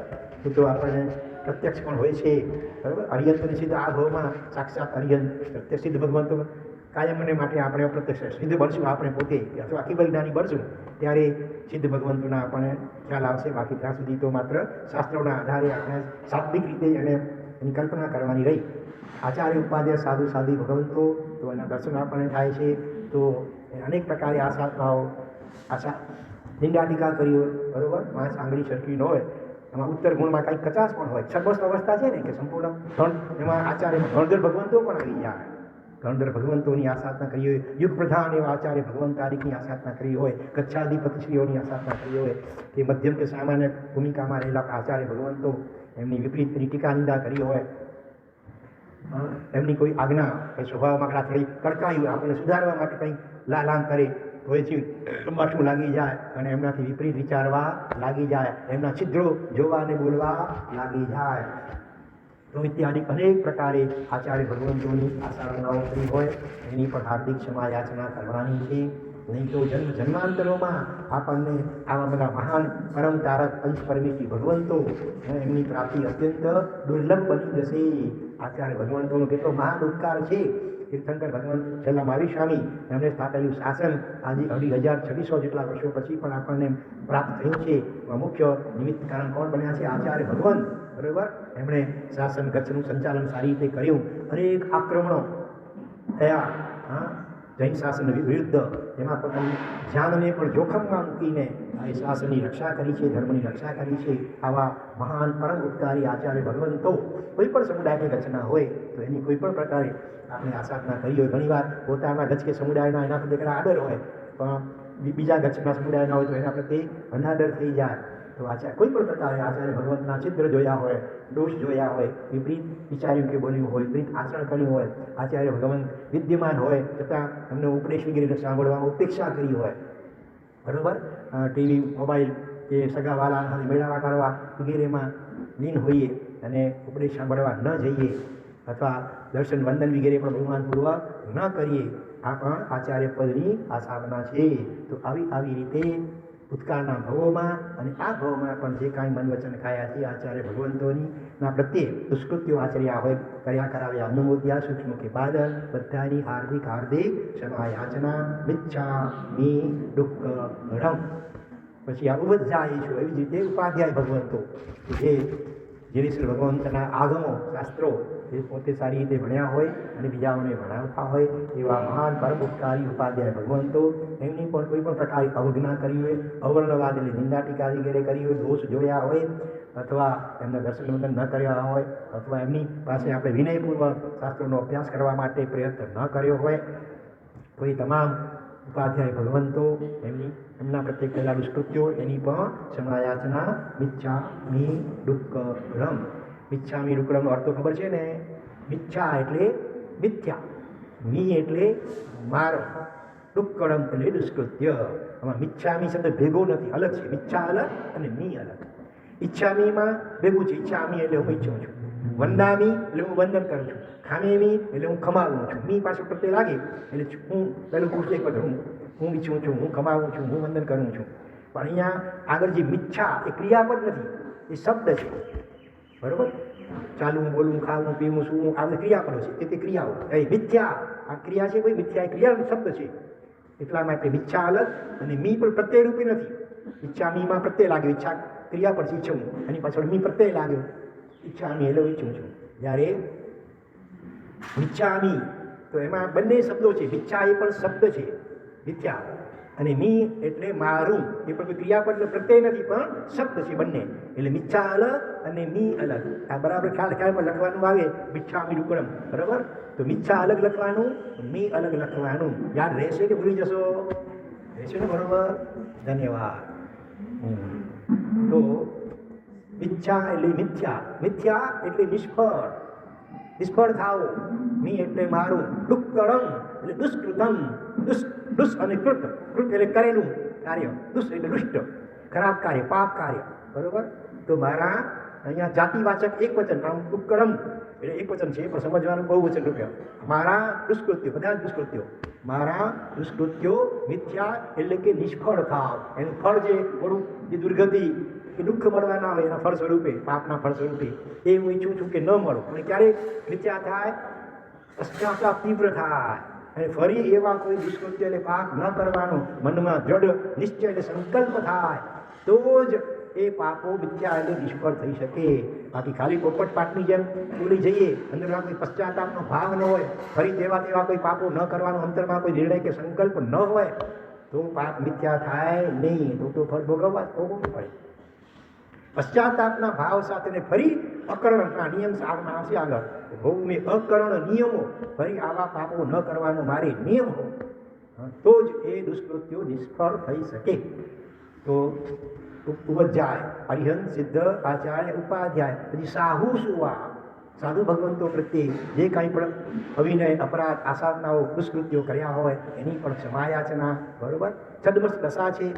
તો આપણને પ્રત્યક્ષ પણ હોય છે, બરાબર. અરિહંત અને સિદ્ધ આ ભાવમાં સાક્ષાત અરિહંત પ્રત્યક્ષ સિદ્ધ ભગવંતો કાયમને માટે આપણે અપ્રત્યક્ષ સિદ્ધ બનશું આપણે પોતે, અથવા આખી બલિદાની બનશું ત્યારે સિદ્ધ ભગવંતોના આપણને ખ્યાલ આવશે. બાકી ત્યાં સુધી તો માત્ર શાસ્ત્રોના આધારે આપણે શાબ્દિક રીતે એની કલ્પના કરવાની રહી. આચાર્ય ઉપાધ્યાય સાધુ સાધી ભગવંતો તો એના દર્શન આપણને થાય છે. તો અનેક પ્રકારે આ સાધનાઓ નિંદા ટીકા કરી હોય, બરાબર. પાંચ આંગળી સરખી ન હોય, એમાં ઉત્તર ગુણમાં કંઈક કચાશ પણ હોય, છબસ્ત અવસ્થા છે ને કે સંપૂર્ણ એમાં આચાર્ય ગણધર ભગવંતો પણ આવી જાય. ગણધર ભગવંતોની આસાધના કરી હોય, યુગ પ્રધાન એવા આચાર્ય ભગવંત તારીખની આસાધના કરી હોય, કચ્છાધિપતિશ્રીઓની આસાધના કરી હોય, કે મધ્યમ કે સામાન્ય ભૂમિકામાં રહેલા આચાર્ય ભગવંતો એમની વિપરીત ટીકા નિંદા કરી હોય, એમની કોઈ આજ્ઞા કંઈ સ્વભાવમાં થોડી કડકાઈ હોય, આપણને સુધારવા માટે કંઈ લાલાંગ કરે તો એ માઠું લાગી જાય અને એમનાથી વિપરીત વિચારવા લાગી જાય, એમના છિદ્રો જોવા અને બોલવા લાગી જાય. તો ઇત્યાદિ અનેક પ્રકારે આચાર્ય ભગવંતોની આસાધનાઓ કરી હોય એની પણ હાર્દિક ક્ષમા યાચના કરવાની છે. નહીં તો જન્માંતરોમાં આપણને આવા બધા મહાન પરમ તારક અંશ પરમેશ્વરી ભગવંતો એમની પ્રાપ્તિ અત્યંત દુર્લભ બની જશે. આચાર્ય ભગવંતોનો કેટલો મહાન ઉપકાર છે. તીર્થંકર ભગવંત છેલ્લા મહાવીર સ્વામી એમણે સ્થાપેલું શાસન આજે 2600 જેટલા વર્ષો પછી પણ આપણને પ્રાપ્ત થયું છે. મુખ્ય નિમિત્ત કારણ કોણ બન્યા છે? આચાર્ય ભગવંત, બરાબર. એમણે શાસન કચ્છનું સંચાલન સારી રીતે કર્યું. અનેક આક્રમણો થયા, હા, જૈન શાસન વિરુદ્ધ એમાં પોતાની જાનને પણ જોખમમાં મૂકીને એ શાસનની રક્ષા કરી છે, ધર્મની રક્ષા કરી છે. આવા મહાન પરમ ઉપકારી આચાર્ય ભગવંતો કોઈ પણ સમુદાયની રચના હોય તો એની કોઈ પણ પ્રકારે આપણે આસાધના કરી હોય. ઘણીવાર પોતાના ગચ્છ કે સમુદાયના એના પ્રત્યે આદર હોય, પણ બીજા ગચ્છના સમુદાયના હોય તો એના પ્રત્યે અનાદર થઈ જાય. તો કોઈ પણ પ્રકારે આચાર્ય ભગવંતના છિદ્ર જોયા હોય, દોષ જોયા હોય, વિપરીત વિચાર્યું કે બોલ્યું હોય, વિપરીત આચરણ કર્યું હોય, આચાર્ય ભગવંત વિદ્યમાન હોય છતાં એમને ઉપદેશ વગેરે સાંભળવામાં ઉપેક્ષા કરી હોય, બરાબર, ટીવી, મોબાઈલ કે સગાવાલા સાથે મેળાવા કરવા વગેરેમાં લીન હોઈએ અને ઉપદેશ સાંભળવા ન જઈએ અથવા દર્શન વંદન વગેરે પણ બહુમાનપૂર્વક ન કરીએ, આ પણ આચાર્ય પદની આસાધના છે. તો આવી રીતે ભૂતકાળના ભવોમાં અને આ ભવમાં પણ જે કાંઈ મન વચન ખાયા છે આચાર્ય ભગવંતોની પ્રત્યે દુષ્કૃત્યો આચર્યા હોય, કર્યા કરાવ્યા અનુમોદ્યા સૂક્ષ્મ કે બાદલ બધાની હાર્દિક ક્ષમા યાચના મિચ્છામિ દુક્કડમ. પછી આ ઉપધ્યાય છું. એવી જ રીતે ઉપાધ્યાય ભગવંતો જે શ્રી ભગવંતના આગમો શાસ્ત્રો એ પોતે સારી રીતે ભણ્યા હોય અને બીજાઓને ભણાવતા હોય એવા મહાન પરમ ઉપકારી ઉપાધ્યાય ભગવંતો, એમની પણ કોઈ પણ પ્રકારે અવજ્ઞા કરી હોય, અવર્ણવાદ એટલે નિંદા ટીકા વગેરે કરી હોય, દોષ જોયા હોય અથવા એમના દર્શન વંદન ન કર્યા હોય અથવા એમની પાસે આપણે વિનયપૂર્વક શાસ્ત્રોનો અભ્યાસ કરવા માટે પ્રયત્ન ન કર્યો હોય, તો એ તમામ ઉપાધ્યાય ભગવંતો એમના પ્રત્યે કરેલા દુષ્કૃત્યો એની પણ ક્ષમાયાચના મિચ્છામિ દુક્કડમ. મિચ્છામિ દુક્કડમનો અર્થ તો ખબર છે ને? મિચ્છા એટલે મિથ્યા, મી એટલે મારો, દુક્કડમ એટલે દુષ્કૃત્ય. આમાં મિચ્છામિ શબ્દ ભેગો નથી, અલગ છે. મિચ્છા અલગ અને મી અલગ. ઈચ્છામીમાં ભેગું છે. ઈચ્છામી એટલે હું ઈચ્છું છું, વંદામી એટલે હું વંદન કરું છું, ખામેમી એટલે હું ખમાવું છું. મી પાછું પ્રત્યે લાગે એટલે હું પેલું પુરુષ એક વખત હું ઈચ્છું છું, હું ખમાવું છું, હું વંદન કરું છું. પણ અહીંયા આગળ જે મિચ્છા એ ક્રિયાપદ નથી, એ શબ્દ છે, બરોબર. ચાલવું, બોલવું, ખાવું, પીવું, સૂવું આ બધી ક્રિયાપદો છે. તે ક્રિયાઓ એ મિથ્યા આ ક્રિયા છે. કોઈ મિથ્યા એ ક્રિયાનો શબ્દ છે. એટલા માટે મિચ્છા અલગ અને મી પણ પ્રત્યય રૂપી નથી. ઈચ્છા મીમાં પ્રત્યય લાગ્યો, ઈચ્છા ક્રિયા પર ઈચ્છું, એની પાછળ મી પ્રત્યય લાગ્યો, ઈચ્છામી એટલે ઈચ્છું છું. જ્યારે મિચ્છામી તો એમાં બંને શબ્દો છે. મિચ્છા એ પણ શબ્દ છે મિથ્યા, અને મી એટલે મારું એ પણ કોઈ ક્રિયાપદ પ્રત્યય નથી પણ શબ્દ છે બંને. એટલે મિચ્છા અલગ અને મી અલગ. આ બરાબર ખ્યાલ પર લખવાનું આવે મિચ્છામિ દુક્કડમ, બરાબર. તો મિચ્છા અલગ લખવાનું, મી અલગ લખવાનું. યાદ રહેશે કે ભૂલી જશો? રહેશે ને? બરોબર, ધન્યવાદ. તો મિચ્છા એટલે મિથ્યા, મિથ્યા એટલે નિષ્ફળ થાવો. મી એટલે મારું, દુક્કડમ એટલે દુષ્કૃતમ. દુષ અને કૃત એટલે કરેલું કાર્ય, દુષ એટલે દુષ્ટ, ખરાબ કાર્ય, પાપ કાર્ય, બરોબર. તો મારા અહીંયા જાતિવાચક એક વચન, આમ દુક્કડમ એટલે એક વચન છે પણ સમજવાનું બહુ વચન રૂપિયા. મારા દુષ્કૃત્યો, બધા જ દુષ્કૃત્યો, મારા દુષ્કૃત્યો મિથ્યા એટલે કે નિષ્ફળ થાવ. એનું ફળ જે થોડું જે દુર્ગતિ કે દુઃખ મળવાના હોય એના ફળ સ્વરૂપે, પાપના ફળ સ્વરૂપે એ હું ઈચ્છું છું કે ન મળો. અને ક્યારેક મિથ્યા થાય, પશ્ચાતાપ તીવ્ર થાય અને ફરી એવા કોઈ દુષ્કૃત્ય એટલે પાપ ન કરવાનો મનમાં દ્રઢ નિશ્ચય એટલે સંકલ્પ થાય તો જ એ પાપો મિથ્યા એટલે નિષ્ફળ થઈ શકે. બાકી ખાલી પોપટ પાટની જેમ બોલી જઈએ, અંદરમાં કોઈ પશ્ચાતાપનો ભાવ ન હોય, ફરી તેવા કોઈ પાપો ન કરવાનો અંતરમાં કોઈ નિર્ણય કે સંકલ્પ ન હોય તો પાપ મિથ્યા થાય નહીં. તો ફળ ભોગવવું પડે. પશ્ચાતાપના ભાવ સાથે ફરી અકર્ણના નિયમ આગળ આવશે. આગળ ભૌમે અકર્ણ નિયમો, ફરી આવા પાપો ન કરવાનો મારે નિયમ હોય તો જ એ દુષ્કૃત્યો નિષ્ફળ થઈ શકે. તો ઉપજાય અરિહંત સિદ્ધ આચાર્ય ઉપાધ્યાય. પછી સાહુ સુવા, સાધુ ભગવંતો પ્રત્યે જે કાંઈ પણ અવિનય, અપરાધ, આસાધનાઓ, દુષ્કૃત્યો કર્યા હોય એની પણ ક્ષમાયાચના, બરોબર. છદ્મસ દશા છે,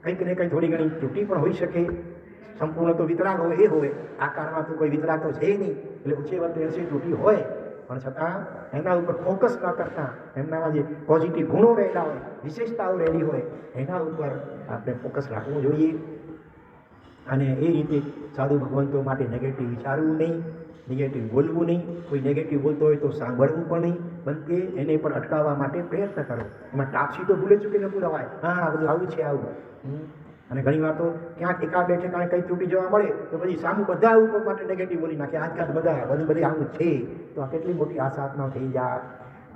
કંઈક ને કંઈ થોડી ઘણી ત્રુટિ પણ હોઈ શકે. સંપૂર્ણ તો વિતરાગ હોય એ હોય, આકારમાં તો કોઈ વિતરાગ તો છે નહીં, એટલે ઊંચે વખતે એસી ત્રુટિ હોય પણ છતાં એના ઉપર ફોકસ ન કરતા એમનામાં જે પોઝિટિવ ગુણો રહેલા હોય, વિશેષતાઓ રહેલી હોય એના ઉપર આપણે ફોકસ રાખવું જોઈએ. અને એ રીતે સાધુ ભગવંતો માટે નેગેટિવ વિચારવું નહીં, નેગેટિવ બોલવું નહીં. કોઈ નેગેટિવ બોલતો હોય તો સાંભળવું પણ નહીં, બલકે એને પણ અટકાવવા માટે પ્રયત્ન કરો. એમાં ટાપસી તો ભૂલે ચૂકી ન ભૂલવાય. હા, બધું આવું છે આવું. અને ઘણી વાર તો ક્યાંક એકાદ બે ઠેકાણે કંઈ ત્રુટિ જોવા મળે તો પછી સામું બધા ઉપર માટે નેગેટિવ બોલી નાખે. આજકાલ બધી આવું છે. તો આ કેટલી મોટી આસાધના થઈ જાય.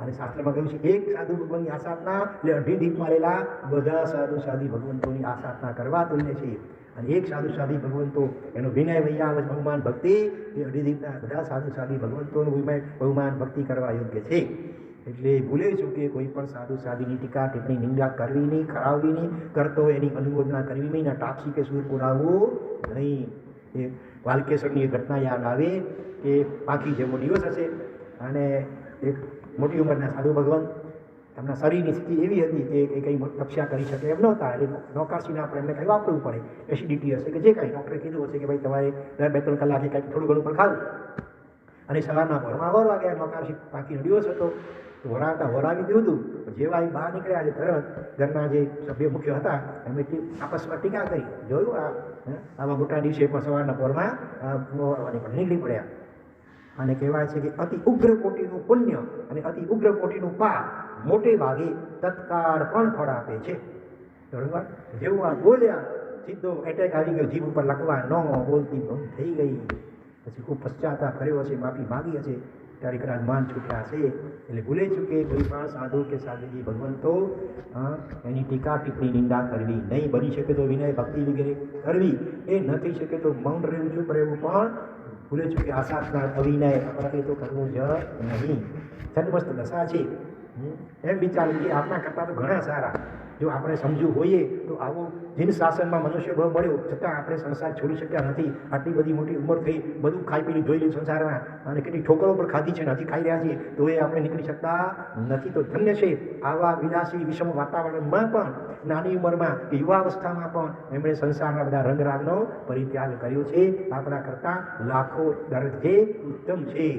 અને શાસ્ત્રમાં કહ્યું છે એક સાધુ ભગવાનની આસાધના એટલે અઢી દીપ મારેલા બધા સાધુ સાધી ભગવંતોની આસાધના કરવા તુલ્ય છે. અને એક સાધુ સાધી ભગવંતો એનો વિનય વૈયાવજ બહુમાન ભક્તિ એ અઢી દીપના બધા સાધુ સાધી ભગવંતોનું વિનય બહુમાન ભક્તિ કરવા યોગ્ય છે. એટલે ભૂલે છું કે કોઈ પણ સાધુ સાધીની ટીકા ટિપ્પણી નિંદા કરવી નહીં, ખરાવવી નહીં, કરતો એની અનુમોદના કરવી નહીં, ટાપસી કે સૂર પુરાવવું નહીં. એ વાલકેશ્વરની ઘટના યાદ આવે કે પાકી જેવો દિવસ હશે અને એક મોટી ઉંમરના સાધુ ભગવાન એમના શરીરની સ્થિતિ એવી હતી કે એ કંઈ રક્ષા કરી શકે એમ નહોતા. એટલે નોકરસીને આપણે એમને કંઈ વાપરવું પડે, એસિડિટી હશે કે જે કાંઈ ડૉક્ટરે કીધું હશે કે ભાઈ તમારે દર 2-3 કલાકે કંઈક થોડું ઘણું પણ ખાવું. અને સવારના વરમાં વરવા ગયા, નોકરસી પાકીનો દિવસ હતો તો વરાવી દીધું હતું. જેવા એ બહાર નીકળ્યા છે તરત ઘરના જે સભ્ય મુખ્ય હતા એમણે આપસમાં ટીકા કરી, જોયું આવા મોટા દિવસે પણ સવારના પોરમાં નીકળી પડ્યા. અને કહેવાય છે કે અતિ ઉગ્ર કોટીનું પુણ્ય અને અતિ ઉગ્ર કોટીનું પાપ મોટે ભાગે તત્કાળ પણ ફળ આપે છે. બરોબર, જેવું આ બોલ્યા સીધો એટેક આવી ગયો, જીભ ઉપર લખવા ન બોલતી બંધ થઈ ગઈ. પછી ખૂબ પશ્ચાતાપ કર્યો હશે, માફી માગી હશે, ત્યારે કદાચ માન છૂટ્યા હશે. એટલે ભૂલે છું કે કોઈ પણ સાધુ કે સાધુજી ભગવંતો એની ટીકા ટિપ્પણી નિંદા કરવી નહીં. બની શકે તો વિનય ભક્તિ વગેરે કરવી, એ નથી શકે તો મૌન રહેવું, ચૂપ રહેવું. પણ ભૂલે છું કે આશાસ્ના અવિનય અપરાધી તો કરવું જ નહીં. સન્મસ્ત દશા છે એમ વિચારું કે આપણા કરતાં તો ઘણા સારા જો આપણે સમજવું હોઈએ તો આવો જીન શાસનમાં મનુષ્ય બળ મળ્યો છતાં આપણે સંસાર છોડી શક્યા નથી. આટલી બધી મોટી ઉંમર થઈ, બધું ખાઈ પીને જોઈ લીધું સંસારમાં અને કેટલી ઠોકરો પણ ખાધી છે, હજી ખાઈ રહ્યા છીએ તો એ આપણે નીકળી શકતા નથી. તો ધન્ય છે આવા વિલાસી વિષમ વાતાવરણમાં પણ નાની ઉંમરમાં યુવાવસ્થામાં પણ એમણે સંસારના બધા રંગરાગનો પરિત્યાગ કર્યો છે. આપણા કરતાં લાખો દરજ્જે ઉત્તમ છે.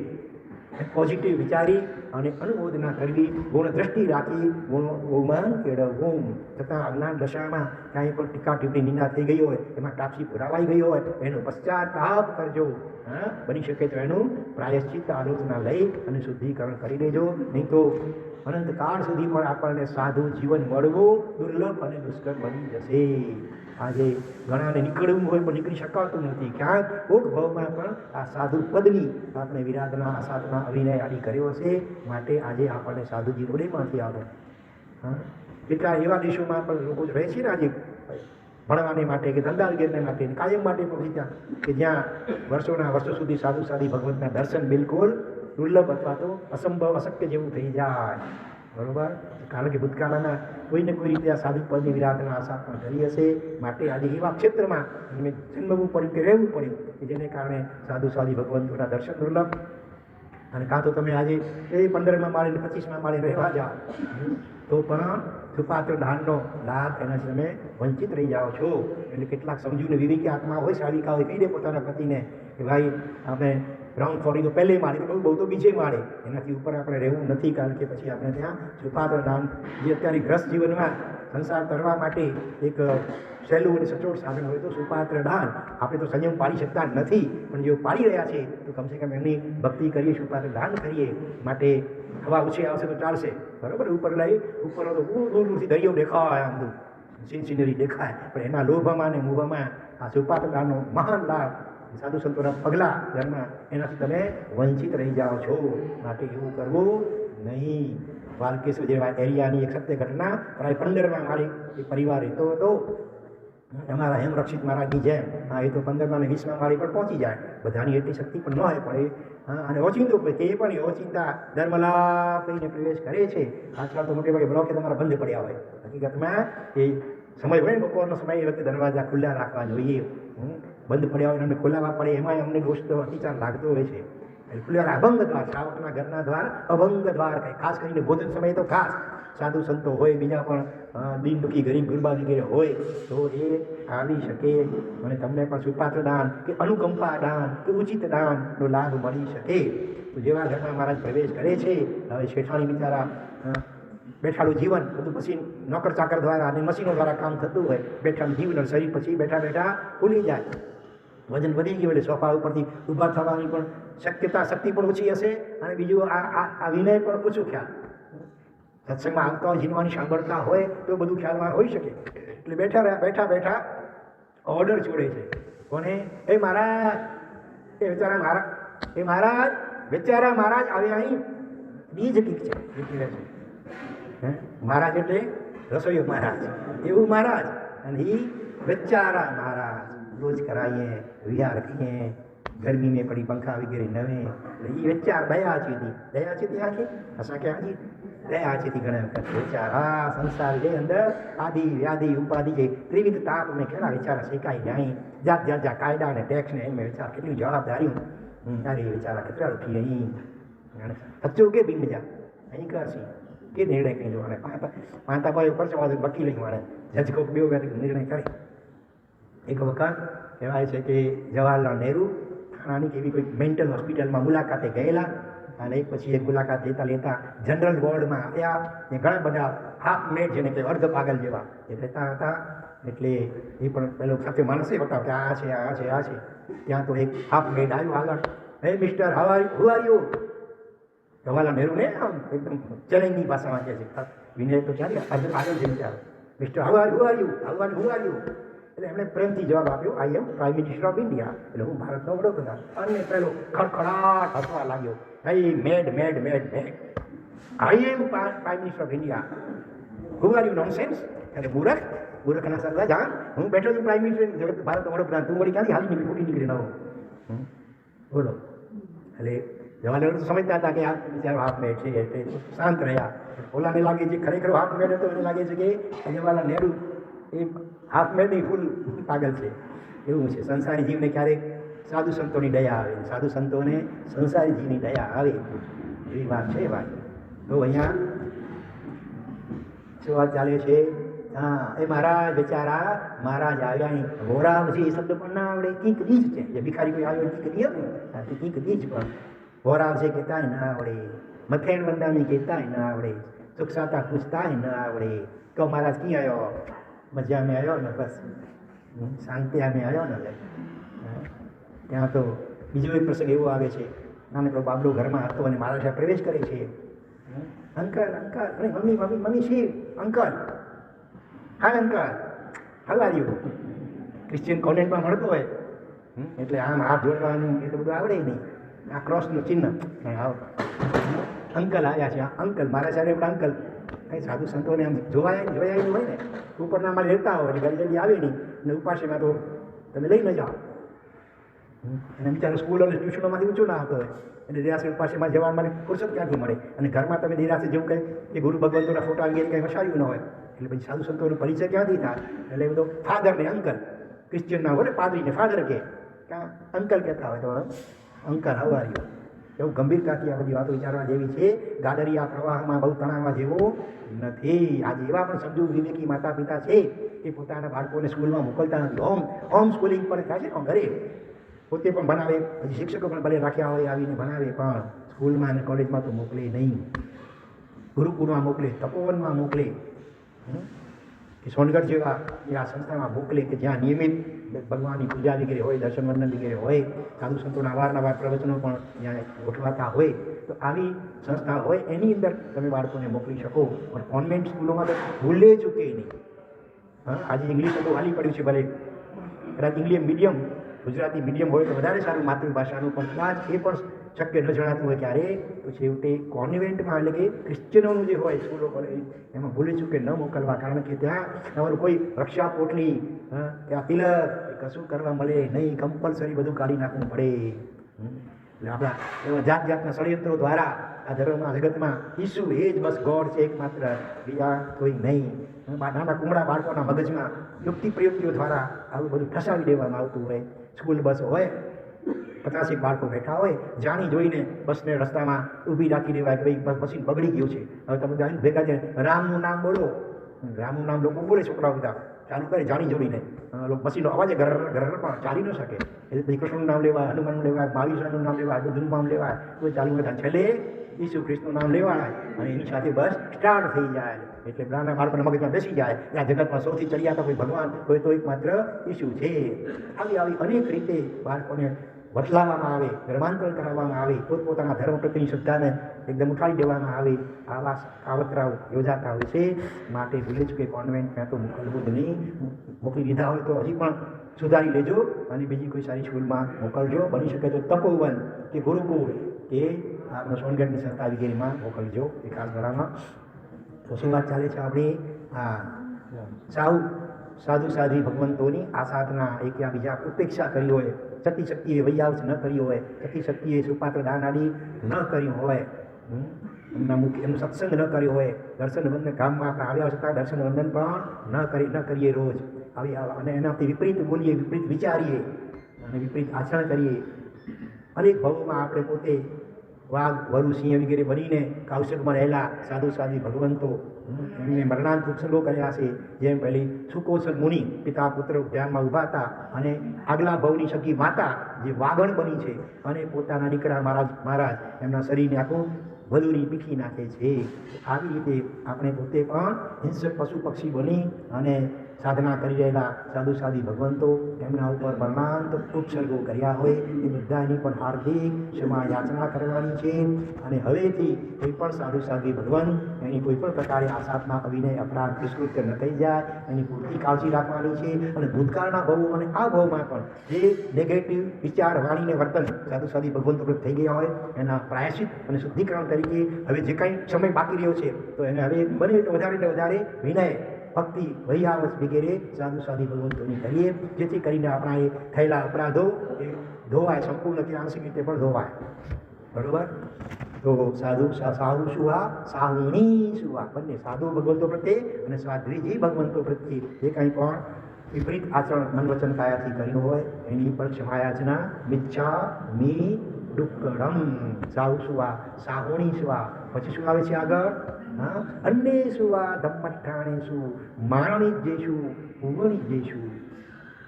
પોઝિટિવ વિચારી અને અનુમોદના કરવી, ગુણ દ્રષ્ટિ રાખી, ગુણોમાન કેળવવું. છતાં અજ્ઞાન દશામાં ક્યાંય પણ ટીકા ટિપ્પણી નિંદા થઈ ગઈ હોય, એમાં ટાપસી પુરાવાઈ ગઈ હોય, એનો પશ્ચાતાપ કરજો. બની શકે તો એનું પ્રાયશ્ચિત આલોચના લઈ અને શુદ્ધિકરણ કરી દેજો. નહીં તો અનંતકાળ સુધી પણ આપણને સાધુ જીવન મળવું દુર્લભ અને દુષ્કર બની જશે. આજે ઘણાને નીકળવું હોય પણ નીકળી શકાતું નથી. ક્યાંક કોક ભાવમાં પણ આ સાધુ પદની આપણે વિરાધના આસાધના અવિનય આદિ કર્યો છે. માટે આજે આપણને સાધુજી રોડેમાંથી આવે. કેટલા એવા દેશોમાં પણ લોકો રહે છે ને આજે ભણવાને માટે કે ધંધા વગેરે માટે કાયમ માટે પહોંચી ત્યાં કે જ્યાં વર્ષો સુધી સાધુ સાધી ભગવંતના દર્શન બિલકુલ દુર્લભ અથવા તો અસંભવ અશક્ય જેવું થઈ જાય. બરોબર, કારણ કે ભૂતકાળના કોઈને કોઈ રીતે આ સાધુ પદની વિરાધના આશા પણ કરી હશે. માટે આજે એવા ક્ષેત્રમાં એમને જન્મવું પડ્યું કે રહેવું પડ્યું કે જેને કારણે સાધુ સાધી ભગવંતોના દર્શન દુર્લભ. અને કાં તો તમે આજે એ 15મા માળે 25મા માળે રહેવા જાઓ તો પણ સુપાત્ર દાનનો લાભ એનાથી તમે વંચિત રહી જાઓ છો. એટલે કેટલાક સમજૂને વિવેકી આત્મા હોય, સાધિકા હોય, કહી દે પોતાના પતિને કે ભાઈ આપણે ગ્રાઉન્ડ ફ્લોર તો પહેલે માળે, તો બહુ તો બીજે માળે, એનાથી ઉપર આપણે રહેવું નથી. કારણ કે પછી આપણે ત્યાં સુપાત્ર દાન જે અત્યારે ગ્રસ્ત જીવનમાં સંસાર કરવા માટે એક સહેલું અને સચોટ સાધન હોય તો સુપાત્ર દાન. આપણે તો સંયમ પાડી શકતા નથી, પણ જો પાડી રહ્યા છે તો કમસે કમ એમની ભક્તિ કરીએ, સુપાત્ર દાન કરીએ. માટે હવા ઓછી આવશે તો ચાલશે, બરાબર. ઉપર લઈ ઉપરનો તો દૂર દૂરથી દરિયો દેખાય, આમ બધું સિનરી દેખાય, પણ એના લોભમાં અને મોહમાં આ સુપાત્ર દાનનો મહાન લાભ સાધુ સંતોના પગલાં ઘરમાં એનાથી તમે વંચિત રહી જાઓ છો. માટે એવું કરવું નહીં. વાલકેશ્વર જેવા એરિયાની એક સત્ય ઘટના, પ્રાય 15મા માળે એક પરિવાર રહેતો હતો. અમારા હેમરક્ષિત મહારાજની જેમ એ તો 15મા અને 20મા માળે પણ પહોંચી જાય. બધાની એટલી શક્તિ પણ ન હોય, પણ અને ઓચિંતો એ પણ ઓચિંતા ધર્મલાભ કહીને પ્રવેશ કરે છે. આજકાલ તો મોટે ભાગે બ્લોકે તમારા બંધ પડ્યા હોય. હકીકતમાં એ સમય હોય, બપોરનો સમય એ વખતે દરવાજા ખુલ્લા રાખવા જોઈએ. બંધ પડ્યા હોય અમને ખોલાવવા પડે, એમાં અમને દોષ તો અતિચાર લાગતો હોય છે. એટલે ખુલ્લા અભંગ દ્વાર, શ્રાવકના ઘરના દ્વાર અભંગ દ્વાર કહે. ખાસ કરીને ભોજન સમયે તો ખાસ સાધુ સંતો હોય, બીજા પણ દીન દુઃખી ગરીબ ગુરબા વગેરે હોય તો એ આવી શકે અને તમને પણ સુપાત્ર દાન કે અનુકંપા દાન કે ઉચિત દાનનો લાભ મળી શકે. તો જેવા ઘરમાં મહારાજ પ્રવેશ કરે છે, હવે શેઠાણી બિચારા બેઠાડું જીવન બધું પછી નોકર ચાકર દ્વારા અને મશીનો દ્વારા કામ થતું હોય. બેઠાડું જીવન શરીર પછી બેઠા બેઠા ભૂલી જાય, વજન વધી ગયું એટલે સોફા ઉપરથી ઊભા થવાની પણ શક્તિ પણ ઓછી હશે. અને બીજું આ વિનય પણ ઓછું ખ્યાલ. સત્સંગમાં આવતા હોય, જીવવાની સાંભળતા હોય તો બધું ખ્યાલમાં હોઈ શકે. એટલે બેઠા ઓર્ડર છોડે છે. કોને? એ મહારાજ, એ બેચારા મહારાજ, એ મહારાજ બેચારા મહારાજ આવે અહીં, બીજ કંઈક છે એ પીવે છે. મહારાજ એટલે રસોઈયો મહારાજ, એવું મહારાજ. અને એ બચારા મહારાજ રોજ કરાવીએ, વિહાર કહીએ, ગરમી में पड़ी पंखा वगैरह नवे विचार दया थी आखी असां खे आखी दया थी घणे वक़्त वीचार हा संसार जे अंदर आदि व्याधि उपाधि जे त्रिविध ताप में केड़ा वीचारा सेकाई जाई, जात जात जा कायदा ने टैक्स ने में वीचार केटली जवाबदारियूं अरे वीचारा केतरा थी रही सचो के बीम जा अहीं करसी के निर्णय कयो हाणे पांता पायो पर चवा वकील हाणे जज को बियो निर्णय करे. एक वखत कहेवाय છે કે જવાહરલાલ નહેરુ થાણાની કેવી કોઈ મેન્ટલ હોસ્પિટલમાં મુલાકાતે ગયેલા અને એક પછી એક મુલાકાત લેતા જનરલ વોર્ડમાં આવ્યા. એ ઘણા બધા હાફ મેડ જેને કે અર્ધ પાગલ જેવા એ રહેતા હતા. એટલે એ પણ પેલો સાથે માણસે બતાવ કે આ છે આ છે આ છે. ત્યાં તો એક હાફ મેડ આવ્યું આગળ, hey mister who are you. Jawaharlal નહેરુને આમ એકદમ ચેલેન્જની ભાષામાં કહે છે, વિનય તો ક્યારે અર્ધ પાગલ જેમ ચાલે, મિસ્ટર હુ આર યુ. એટલે એમણે પ્રેમથી જવાબ આપ્યો, આઈ am prime minister of India. એટલે હું ભારતનો વડોપ્રધાન. અને પેલો ખડખડાટ હસવા લાગ્યો, hey mad I am prime minister of India, who are you nonsense. એટલે મૂર્ખના સરદાર જાણ, હું બેઠો છું પ્રાઇમ મિનિસ્ટર ભારતનો વડોપ્રધાન, તું વળી ક્યાંથી હાલી ફૂટી નીકળી નવો બોલો. એટલે જવાહરલાલ સમજતા હતા કે આ બિચારો હાફ મેડ છે એટલે શાંત રહ્યા. ઓલાને લાગે છે ખરેખર હાફ મેડ હતો, એને લાગે છે કે જવાહરલાલ નહેરુ એ હાફ મેડની ફૂલ પાગલ છે. એવું છે, સંસારી જીવને ક્યારેક સાધુ સંતોની દયા આવે, સાધુ સંતોને સંસારી જીવની દયા આવે એવી વાત છે ભાઈ. તો અહીંયા શું વાત ચાલે છે? હા, એ મહારાજ બિચારા મહારાજ આવ્યા, વોરાવજી એ શબ્દ પણ ના આવડે, કીક દીજ છે. જે ભિખારી કોઈ આવ્યો કીક દીએ ને કીક દીજ પણ વોરાવજી કહેતાય ના આવડે, મથેણ વંદામી કહેતાય ના આવડે, સુખ સાતા પૂછતાય ના આવડે. તો મહારાજ ક્યાં આવ્યો? મજા में આવ્યો ને, બસ શાંતિયા में આવ્યો ને. ત્યાં તો બીજો એક પ્રસંગ એવો આવે છે, નાનકડો બાબલો ઘરમાં હતો અને મહારાજ પ્રવેશ કરે છે. અંકલ અને મમ્મી શી અંકલ, હા uncle how are you. Christian કોન્વેન્ટમાં મળતો હોય એટલે આમ હાથ જોડવાનું એટલું બધું આવડે નહીં, આ ક્રોસનું ચિહ્ન. અંકલ આવ્યા છે, અંકલ મારા સાહેબ એવડા અંકલ. કંઈ સાધુ સંતોને આમ જોવાય હોય ને, ઉપરના મારે રહેતા હોય એટલે જલ્દી આવે નહીં, અને ઉપાસેમાં તો તમે લઈને જાઓ. અને બિચારો સ્કૂલ અને ટ્યુશનોમાંથી ઊંચું ના આવતો હોય એટલે દેરાસર ઉપાસેમાં જવા મને ફુરસત ક્યાંથી મળે. અને ઘરમાં તમે દેરાસર જેવું કંઈ કે ગુરુ ભગવંતોના ફોટા અંગે કંઈ વસાવ્યું ન હોય એટલે પછી સાધુ સંતોનો પરિચય ક્યાંથી થાય? એટલે એ બધો ફાધર ને અંકલ, ક્રિશ્ચિયન ના હોય ને પાદરીને ફાધર કહે, અંકલ કહેતા હોય તો અંકલ હાઉ આર યુ. એવું ગંભીરતાથી આ બધી વાતો વિચારવા જેવી છે. ગાડરિયા પ્રવાહમાં બહુ તણાવવા જેવો નથી. આજે એવા પણ સમજુ વિવેકી માતા પિતા છે કે પોતાના બાળકોને સ્કૂલમાં મોકલતા નથી. હોમ સ્કૂલિંગ પણ થાય છે, ઘરે પોતે પણ ભણાવે, પછી શિક્ષકો પણ ભલે રાખ્યા હોય આવીને ભણાવે, પણ સ્કૂલમાં અને કોલેજમાં તો મોકલે નહીં. ગુરુકુળમાં મોકલે, તપોવનમાં મોકલે, કે સોનગઢ જેવા આ સંસ્થામાં મોકલે કે જ્યાં નિયમિત ભગવાનની પૂજા વગેરે હોય, દર્શન વર્ણન વગેરે હોય, સાધુ સંતોના અવારનવાર પ્રવચનો પણ ત્યાં ગોઠવાતા હોય. તો આવી સંસ્થા હોય એની અંદર તમે બાળકોને મોકલી શકો. પણ કોન્વેન્ટ સ્કૂલોમાં તો ભૂલે ચૂકે નહીં. આજે ઇંગ્લિશ તો હાલી પડ્યું છે, ભલે કદાચ ઇંગ્લિશ મીડિયમ ગુજરાતી મીડિયમ હોય તો વધારે સારું માતૃભાષાનું, પણ કદાચ એ પણ શક્ય ન જણાતું હોય ક્યારે તો છેવટે કોન્વેન્ટમાં એટલે કે ક્રિશ્ચિયનોનું જે હોય સ્કૂલો કોલેજ એમાં ભૂલી ચૂકે ન મોકલવા. કારણ કે ત્યાં તમારું કોઈ રક્ષા પોટલી ત્યાં તિલક કશું કરવા મળે નહીં, કમ્પલસરી બધું કાઢી નાખવું પડે. એટલે આપણા એવા જાત જાતના ષડયંત્રો દ્વારા આ ધર્મમાં જગતમાં ઈસુ એ જ બસ ગોડ છે એકમાત્ર, બીજા કોઈ નહીં. નાના કુમળા બાળકોના મગજમાં યુક્તિ પ્રયુક્તિઓ દ્વારા આવું બધું ઠસાવી દેવામાં આવતું હોય. સ્કૂલ બસ હોય, 50 બાળકો બેઠા હોય, જાણી જોઈને બસને રસ્તામાં ઊભી રાખી દેવાય કે ભાઈ બસ મશીન બગડી ગયું છે, હવે તમે ભેગા છે રામનું નામ બોલો. રામનું નામ લોકો બોલે, છોકરાઓ બધા ચાલુ કરે જાણી જોડીને, મશીનનો અવાજ ઘર પણ ચાલી ન શકે. એટલે પછી કૃષ્ણનું નામ લેવાય, હનુમાનનું લેવાય, મહાવીરનું નામ લેવાય, બુદ્ધનું નામ લેવાય, તો ચાલુ બધા છેલ્લે ઈસુ ખ્રિસ્તનું નામ લેવાય અને એની સાથે બસ સ્ટાર્ટ થઈ જાય. એટલે નાના બાળકોના મગજમાં બેસી જાય આ જગતમાં સૌથી ચડિયાતા કોઈ ભગવાન કોઈ તો એકમાત્ર ઈસુ છે. આવી અનેક રીતે બાળકોને બદલાવવામાં આવે, ધર્માંતર કરાવવામાં આવે, પોતપોતાના ધર્મ પ્રત્યેની શ્રદ્ધાને એકદમ ઉઠાડી દેવામાં આવે. આવા કાવતરાઓ યોજાતા હોય છે. માટે ભૂલે જ કે કોન્વેન્ટ ત્યાં તો મોકલવું જ નહીં. મોકલી દીધા હોય તો હજી પણ સુધારી લેજો અને બીજી કોઈ સારી સ્કૂલમાં મોકલજો. બની શકે તો તપોવન કે ગુરુકુળ કે આપણે સોનગઢની સંસ્થા વગેરેમાં મોકલજો એકાદ ગળામાં. તો શું વાત ચાલે છે આપણી? સાધુ સાધ્વી ભગવંતોની આ સાધના એક યા બીજા ઉપેક્ષા કરી હોય, સતી શક્તિએ વૈયાવચ ન કરી હોય, સતી શક્તિએ સુપાત્ર દાન આદિ ન કર્યું હોય, એમના મુખ્ય એમનો સત્સંગ ન કર્યો હોય, દર્શન વંદન ગામમાં આપણે આવ્યા છતાં દર્શન વંદન પણ ન કરીએ રોજ આવી, અને એનાથી વિપરીત બોલીએ, વિપરીત વિચારીએ અને વિપરીત આચરણ કરીએ. અનેક ભવોમાં આપણે પોતે વાઘ વરુ સિંહ વગેરે બનીને કૌશિકમાં રહેલા સાધુ સાધ્વી ભગવંતો એમને મરણાંત ઉત્સર્ગો કર્યા છે. જેમ પહેલી સુકોસલ મુનિ પિતા પુત્ર ધ્યાનમાં ઊભા હતા અને આગલા ભવની સખી માતા જે વાગણ બની છે અને પોતાના દીકરા મહારાજ એમના શરીરને આખું વધુરી પીખી નાખે છે. આવી રીતે આપણે પોતે પણ હિંસક પશુ પક્ષી બની અને સાધના કરી રહેલા સાધુ સાધ્વી ભગવંતો એમના ઉપર મરણાંત ઉપસર્ગો કર્યા હોય એ બધાની પણ હાર્દિક ક્ષમા યાચના કરવાની છે. અને હવેથી કોઈ પણ સાધુ સાધ્વી ભગવંત એની કોઈ પણ પ્રકારે આ સાધના અવિનય અપરાધ દુષ્કૃત્ય ન થઈ જાય એની પૂરતી કાળજી રાખવાની છે. અને ભૂતકાળના ભવો અને આ ભવમાં પણ જે નેગેટિવ વિચાર વાણીને વર્તન સાધુ સાધ્વી ભગવંતો પર થઈ ગયા હોય એના પ્રાયશ્ચિત અને શુદ્ધિકરણ તરીકે હવે જે કંઈ સમય બાકી રહ્યો છે તો એને હવે બને એટલો વધારે વિનય ભક્તિ વૈયાવચ વગેરે સાધુ સાધ્વી ભગવંતોની કરીએ, જેથી કરીને આપણા એ થયેલા અપરાધો એ ધોવાય, સંપૂર્ણ કે આંશિક રીતે પણ ધોવાય. બરોબર? તો સાધુ સુવા સાહુણી સુવા બંને સાધુ ભગવંતો પ્રત્યે અને સાધ્વીજી ભગવંતો પ્રત્યે જે કંઈ પણ વિપરીત આચરણ મન વચન કાયાથી કર્યું હોય એની પર ક્ષમાયાચના મિચ્છા મી ડુક્કડમ. સાહુ સુવા સાહુણી સુવા પછી શું આવે છે આગળ? અન્ને સુવા ધમ્મઠાણેસુ માણી જેશુ ઉગણી જેશુ.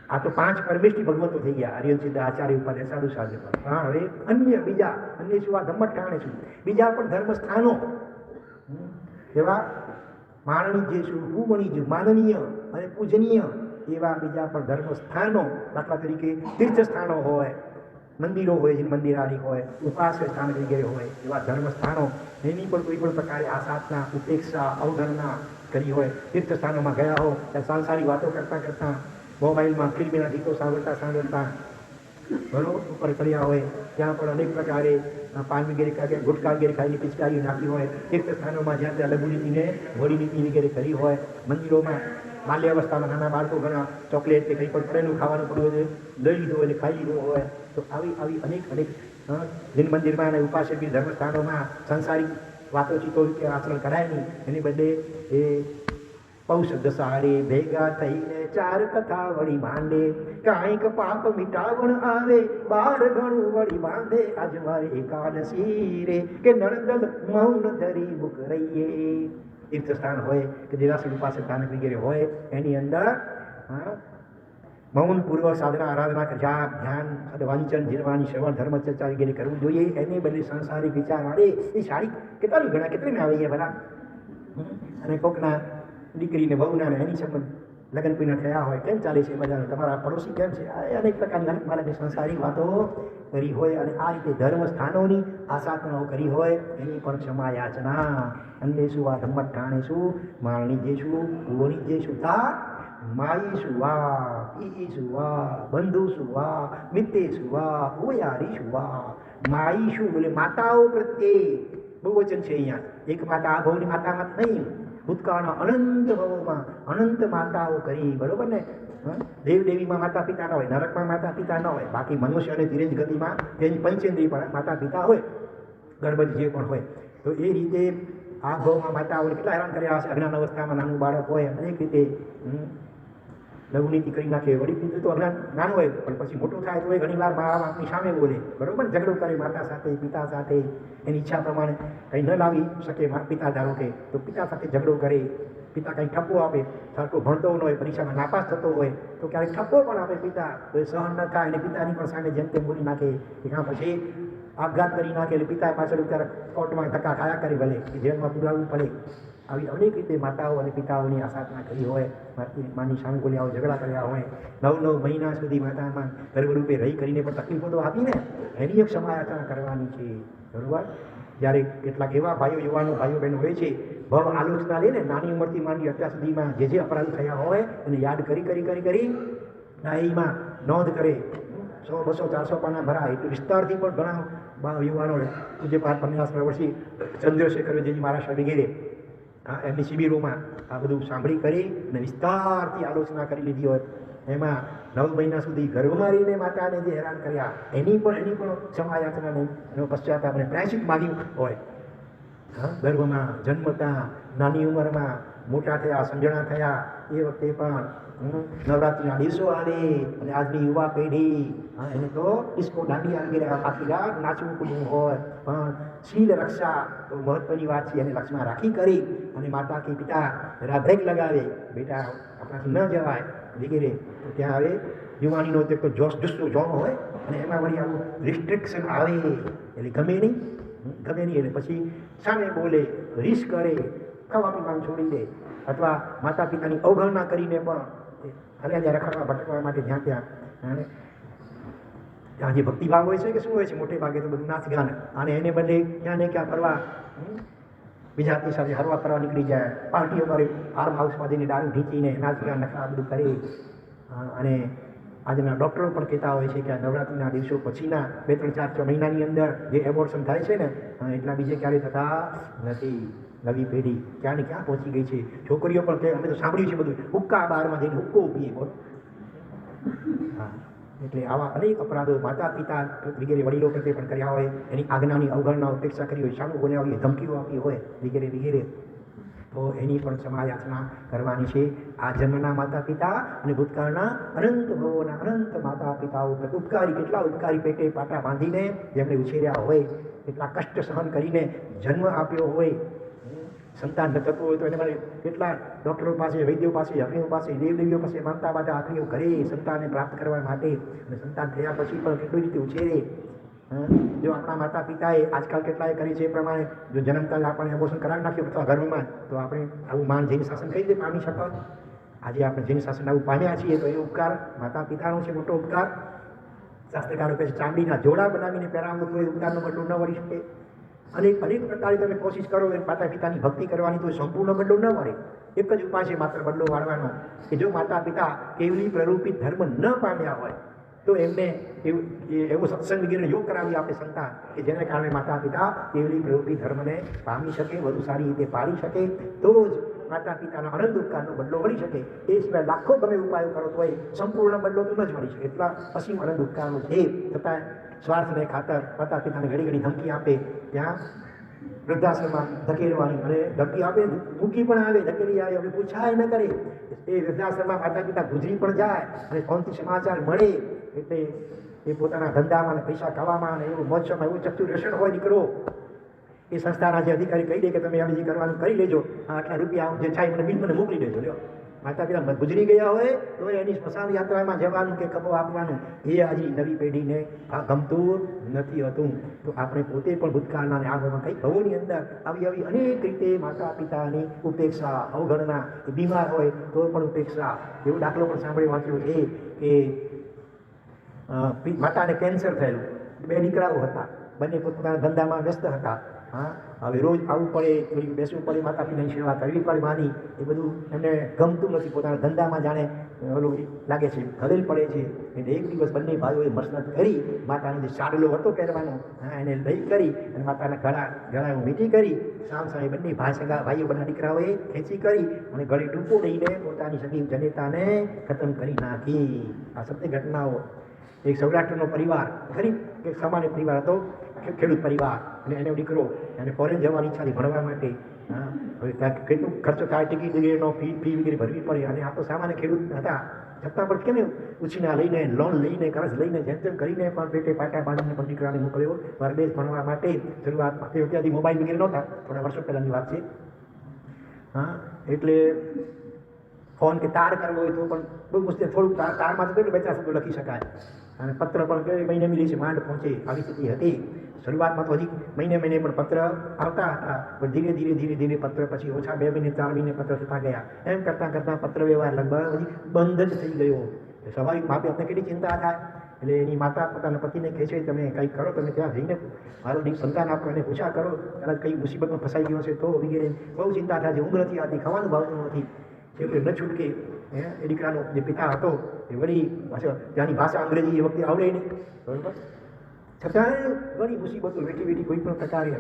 આ તો 5 પરમેષ્ઠી ભગવંતો થઈ ગયા, આર્યન સિદ્ધ આચાર્ય ઉપાધ્યાય સાધુ સાધ્ય પર. હવે બીજા અન્ય સુવા ધમ્મઠાણેસુ બીજા પણ ધર્મસ્થાનો એવા માણની જેશુ ઉગણી જેશુ માનનીય અને પૂજનીય એવા બીજા પણ ધર્મસ્થાનો, દાખલા તરીકે તીર્થસ્થાનો હોય, મંદિરો હોય, જે મંદિરારી હોય, ઉપાસ્ય સ્થાન વગેરે હોય એવા ધર્મસ્થાનો એની પણ કોઈ પણ પ્રકારે આ સાધના ઉપેક્ષા અવગણના કરી હોય. તીર્થસ્થાનોમાં ગયા હો ત્યાં સાંસારિક વાતો કરતાં મોબાઈલમાં ફિલ્મીના ગીતો સાંભળતા બરોબર ઉપર ચડ્યા હોય ત્યાં પણ અનેક પ્રકારે પાન વગેરે ગુટખા વગેરે ખાઈને પિચકારી નાખી હોય. તીર્થસ્થાનોમાં જ્યાં ત્યાં લઘુ નીતિને ઘોડી નીતિ વગેરે કરી હોય. મંદિરોમાં બાલ્યાવસ્થામાં નાના બાળકો ઘણા ચોકલેટ કે કંઈ પણ પડેલું ખાવાનું પડ્યું હોય લઈ લીધું હોય, ખાઈ લીધું હોય. તો આવી અનેક જૈન મંદિરમાં અને ઉપાસક ધર્મસ્થાનોમાં સંસારિક વાતોચીતો કે આચરણ કરાય નહીં, એની બદલે એ પૌષ દસાડે ભેગા થઈને 4 કથા વળી માંડે, કાંઈક પાપ મિટાવણ આવે 12 ગણું વળી બાંધે. આજ મારે એકાદશી રે કે નણદલ મૌન ધરી મુખ રહીએ. તીર્થસ્થાન હોય કે દેરાસર ઉપાસક સ્થાન વગેરે હોય એની અંદર મૌન પૂર્વક સાધના આરાધના જાપ ધ્યાન વાંચન જીરવાની શ્રવણ ધર્મ ચર્ચા વગેરે કરવું જોઈએ. એને બદલે સંસારિક વિચાર વાળે એ સારી કેટલી આવે છે ભલા. અને કોકના દીકરીને વહુના એની સંબંધ લગ્ન પીના થયા હોય, કેમ ચાલે છે બધાને, તમારા પડોશી કેમ છે, અનેક પ્રકારની મારે સંસારિક વાતો કરી હોય અને આ રીતે ધર્મ સ્થાનોની આસાધનાઓ કરી હોય એની પણ ક્ષમા યાચના. અંધે સુવા ધમ્મઠાણે શું મારણી જેશું કુવણી જેશું તા માઈ સુવા ઈ સુવા બંધુ સુવા મિત્તે સુવા ઓયારી સુવા. માઈ શું બોલે માતાઓ પ્રત્યે બહુવચન છે અહીંયા. એક માતા આ ભવની માતામાં નહીં, ભૂતકાળના અનંત ભવોમાં અનંત માતાઓ કરી. બરોબર ને? દેવદેવીમાં માતા પિતા ન હોય, નરકમાં માતા પિતા ન હોય, બાકી મનુષ્ય અને ધીરેજ ગતિમાં તેની પંચેન્દ્રિય પણ માતા પિતા હોય, ગણપતિ જે પણ હોય. તો એ રીતે આ ભવમાં માતાઓને કેટલા હેરાન કર્યા હશે. અજ્ઞાન અવસ્થામાં નાનું બાળક હોય અનેક રીતે લઘુનીતિ કરી નાખે. વળી તો અજ્ઞાન નાનું હોય પણ પછી મોટું થાય તો એ ઘણી વાર મા બાપની સામે બોલે. બરોબર? ઝઘડો કરે માતા સાથે પિતા સાથે, એની ઈચ્છા પ્રમાણે કંઈ ન લાવી શકે પિતા ધારો કે તો પિતા સાથે ઝઘડો કરે. પિતા કંઈ ઠપકો આપે, સરખો ભણતો ન હોય, પરીક્ષામાં નાપાસ થતો હોય તો ક્યારેક ઠપકો પણ આપે પિતા, તો એ સહન ન થાય અને પિતાની પણ સામે જેમ તેમ બોલી નાખે. કાં પછી આપઘાત કરી નાખે એટલે પિતા પાછળ ક્યારેક કોર્ટમાં ધક્કા ખાયા કરે, ભલે જેલમાં પુરાવવું પડે. આવી અનેક રીતે માતાઓ અને પિતાઓની આસાધના કરી હોય, માની સામે બોલ્યા હોય, ઝઘડા કર્યા હોય, 9 મહિના સુધી માતામાં ગર્ભરૂપે રહી કરીને પણ તકલીફો તો આપીને એની એક ક્ષમાયાચના કરવાની છે. બરોબર? જ્યારે કેટલાક એવા યુવાનો ભાઈઓ બહેનો હોય છે ભવ આલોચના લે ને, નાની ઉંમરથી માંડી અત્યાર સુધીમાં જે અપરાધ થયા હોય એને યાદ કરી ડાયરીમાં નોંધ કરે. 100, 200, 400 પાના ભરાય. એટલું વિસ્તારથી પણ ઘણા યુવાનો પૂજ્યપાદ પન્નાસના વર્ષી ચંદ્રશેખર વિજયજી મહારાષ્ટ્ર વગેરે એમની શિબિરોમાં આ બધું સાંભળી કરી અને વિસ્તારથી આલોચના કરી લીધી હોય. એમાં 9 મહિના સુધી ગર્ભમાં રહીને માતાને જે હેરાન કર્યા એની પણ ક્ષમાયાચનાને એનો પશ્ચાતાપ અને પ્રાયશ્ચિત માગ્યું હોય. ગર્ભમાં જન્મતા નાની ઉંમરમાં મોટા થયા સમજણા થયા એ વખતે પણ નવરાત્રિના દિવસો આવે અને આજની યુવા પેઢી એને તો ડિસ્કો દાંડિયા વગેરે આખી રાત નાચવું કૂદવું હોય પણ શીલ રક્ષા તો મહત્વની વાત છે એને લક્ષમાં રાખી કરી અને માતા કે પિતા બ્રેક લગાવે બેટા આપણાથી ન જવાય વગેરે. તો ત્યાં આવે યુવાનીનો તે જોશ જુસ્સો જોવો હોય અને એમાં વળી આવું રિસ્ટ્રિક્શન આવે એટલે ગમે નહીં એટલે પછી સામે બોલે રીસ કરે ખાવા પીવાનું છોડી દે અથવા માતા પિતાની અવગણના કરીને પણ હરિયાળા રખડવા ભટકવા માટે જ્યાં ત્યાં જે ભક્તિભાવ હોય છે કે શું હોય છે મોટે ભાગે તો બધું નાચ ગાન અને એને બદલે ક્યાં ને ક્યાં ફરવા બીજા હાથની સાથે હરવા ફરવા નીકળી જાય. પાર્ટીઓ કરે, ફાર્મ હાઉસમાં જઈને દારૂ ઢીંચીને નાચ ગાન નખરા બધું કરે. અને આજના ડૉક્ટરો પણ કહેતા હોય છે કે આ નવરાત્રિના દિવસો પછીના 2, 3, 4 મહિનાની અંદર જે એબોર્શન થાય છે ને એટલા બીજે ક્યારેય થતા નથી. નવી પેઢી ક્યાં ને ક્યાં પહોંચી ગઈ છે. છોકરીઓ પણ કે અમે તો સાંભળ્યું છે બધું હુક્કા બારમાં જઈને હુક્કો પીએ બોલ. એટલે આવા અનેક અપરાધો માતા પિતા વગેરે વડીલો પ્રત્યે પણ કર્યા હોય, એની આજ્ઞાની અવગણના ઉપેક્ષા કરી હોય, સામું બોલ્યા હોય, ધમકીઓ આપી હોય વગેરે તો એની પણ ક્ષમાયાચના કરવાની છે. આ જન્મના માતા પિતા અને ભૂતકાળના અનંત ભવોના અનંત માતા પિતાઓ ઉપકારી કેટલા ઉપકારી પેટે પાટા બાંધીને જેમણે ઉછેર્યા હોય, કેટલા કષ્ટ સહન કરીને જન્મ આપ્યો હોય. સંતાન ન થતું હોય તો એને માટે કેટલા ડૉક્ટરો પાસે, વૈદ્યો પાસે, અગ્નિઓ પાસે, દેવદેવીઓ પાસે માનતા બાધા આખરીઓ કરે સંતાનને પ્રાપ્ત કરવા માટે. અને સંતાન થયા પછી પણ કેટલી રીતે ઉછેરે. જો આપણા માતા પિતાએ આજકાલ કેટલાય કરી છે એ પ્રમાણે જો જન્મતા જ આપણને અબોર્શન કરાવી નાખ્યું અથવા ગર્ભમાં, તો આપણે આવું માન જૈન શાસન કઈ રીતે પામી શકો? આજે આપણે જૈન શાસન આવું પામ્યા છીએ તો એ ઉપકાર માતા પિતાનો છે મોટો ઉપકાર. શાસ્ત્રકારો કહે છે ચાંદીના જોડા બનાવીને પહેરાવો તો એ ઉપકારનો બદલો ન વળી શકે. અનેક પ્રકારે તમે કોશિશ કરો એ માતા પિતાની ભક્તિ કરવાની તો સંપૂર્ણ બદલો ન મળે. એક જ ઉપાય છે માત્ર બદલો વાળવાનો કે જો માતા પિતા કેવલી પ્રરૂપિત ધર્મ ન પામ્યા હોય તો એમને એવો સત્સંગ વગેરે યોગ કરાવી આપે સંતાન કે જેને કારણે માતા પિતા કેવલી પ્રરૂપિત ધર્મને પામી શકે, વધુ સારી રીતે પાળી શકે, તો જ માતા પિતાના અનંત ઉપકારનો બદલો મળી શકે. એ સિવાય લાખો તમે ઉપાયો કરો તો એ સંપૂર્ણ બદલો તો ન જ મળી શકે. એટલા અસીમ અનંત ઉપકારો છે. છતાં સ્વાર્થને ખાતર માતા પિતાને ઘડી ધમકી આપે, ત્યાં વૃદ્ધાશ્રમમાં ધકેલવાની, અને ધમકી આપે મૂકી પણ આવે, ધકેલી આવે, હવે પૂછાય ન કરે. એ વૃદ્ધાશ્રમમાં માતા પિતા ગુજરી પણ જાય અને ફોનથી સમાચાર મળે એટલે એ પોતાના ધંધામાં અને પૈસા ખાવામાં અને એવું મોજમાં એવું ચક્ષુ રસણ હોય દીકરો, એ સંસ્થાના જે અધિકારી કહી દે કે તમે આ જે કરવાનું કરી લેજો, આટલા રૂપિયા જે થાય મને બિલ મને મોકલી દેજો. લ્યો, માતા પિતા ગુજરી ગયા હોય તો એની સ્મશાન યાત્રામાં જવાનું કે કબો આપવાનું એ આજે નવી પેઢીને આ ગમતું નથી હોતું. તો આપણે પોતે પણ ભૂતકાળના અને આગળમાં કંઈક ભવોની અંદર આવી અનેક રીતે માતા પિતાની ઉપેક્ષા, અવગણના, બીમાર હોય તો પણ ઉપેક્ષા. એવો દાખલો પણ સાંભળી વાંચ્યો છે કે માતાને કેન્સર થયેલું, 2 દીકરાઓ હતા, બંને પોતાના ધંધામાં વ્યસ્ત હતા. હવે રોજ આવવું પડે, થોડી બેસવું પડે, માતા પિતાની સેવા કરવી પડે માની, એ બધું એમને ગમતું નથી. પોતાના ધંધામાં જાણે ઓલું લાગે છે, ઘરેલ પડે છે. એટલે એક દિવસ બંને ભાઈઓએ મસનત કરી માતાનો જે સાડલો હતો પહેરવાનો એને લઈ કરી અને માતાના ગળા મીઠી કરી સામે બંને ભાઈઓ બધા દીકરાઓએ ખેંચી કરી અને ગળે ટૂંકો દઈને પોતાની સગી જનેતાને ખતમ કરી નાખી. આ સત્ય ઘટનાઓ. એક સૌરાષ્ટ્રનો પરિવાર, ગરીબ એક સામાન્ય પરિવાર હતો, ખેડૂત પરિવાર, અને એનો દીકરો એને ફોરેન જવાની ઈચ્છા હતી ભણવા માટે. હવે ત્યાં કેટલું ખર્ચો થાય, ટિકિટ વગેરેનો ફી વગેરે ભરવી પડે. અને આ તો સામાન્ય ખેડૂત હતા, છતાં પણ કેમ ઉછીના લઈને, લોન લઈને, કર્જ લઈને, જેમ કરીને પણ પેટે પાટા બાંધીને પણ દીકરાને મોકલ્યો પરદેશ ભણવા માટે. શરૂઆતમાં તે વખતે મોબાઈલ વગેરે નહોતા, થોડા વર્ષો પહેલાંની વાત છે. એટલે ફોન કે તાર કરવો હોય તો પણ બહુ મુશ્કેલ. થોડુંક તારમાં તો કેટલું 2-4 શબ્દો લખી શકાય, અને પત્ર પણ કે મહિને મિલી માંડ પહોંચે આવી સ્થિતિ હતી. શરૂઆતમાં તો હજી મહિને પણ પત્ર આવતા હતા, પણ ધીરે પત્ર પછી ઓછા 2 મહિને 4 મહિને પત્ર થતા ગયા. એમ કરતાં પત્ર વ્યવહાર લગભગ હજી બંધ જ થઈ ગયો. સ્વાભાવિક માપે આપણે કેટલી ચિંતા થાય. એટલે એની માતા પોતાના પતિને કહે છે તમે કંઈક કરો, તમે ત્યાં જઈને મારું સંતાન આપો, એને પૂછા કરો, કદાચ કંઈ મુસીબતમાં ફસાઈ ગયો છે તો વગેરે. બહુ ચિંતા થાય છે, ઊંઘ નથી આવતી, ખાવાનું ભાવતું નથી. છેવટે ન છૂટકે એ દીકરાનો જે પિતા હતો એ વળી ત્યાંની ભાષા અંગ્રેજી એ વખતે આવડે નહીં, બરાબર. છતાંય ઘણી મુસીબતો વેઠી વેઠી કોઈ પણ પ્રકારે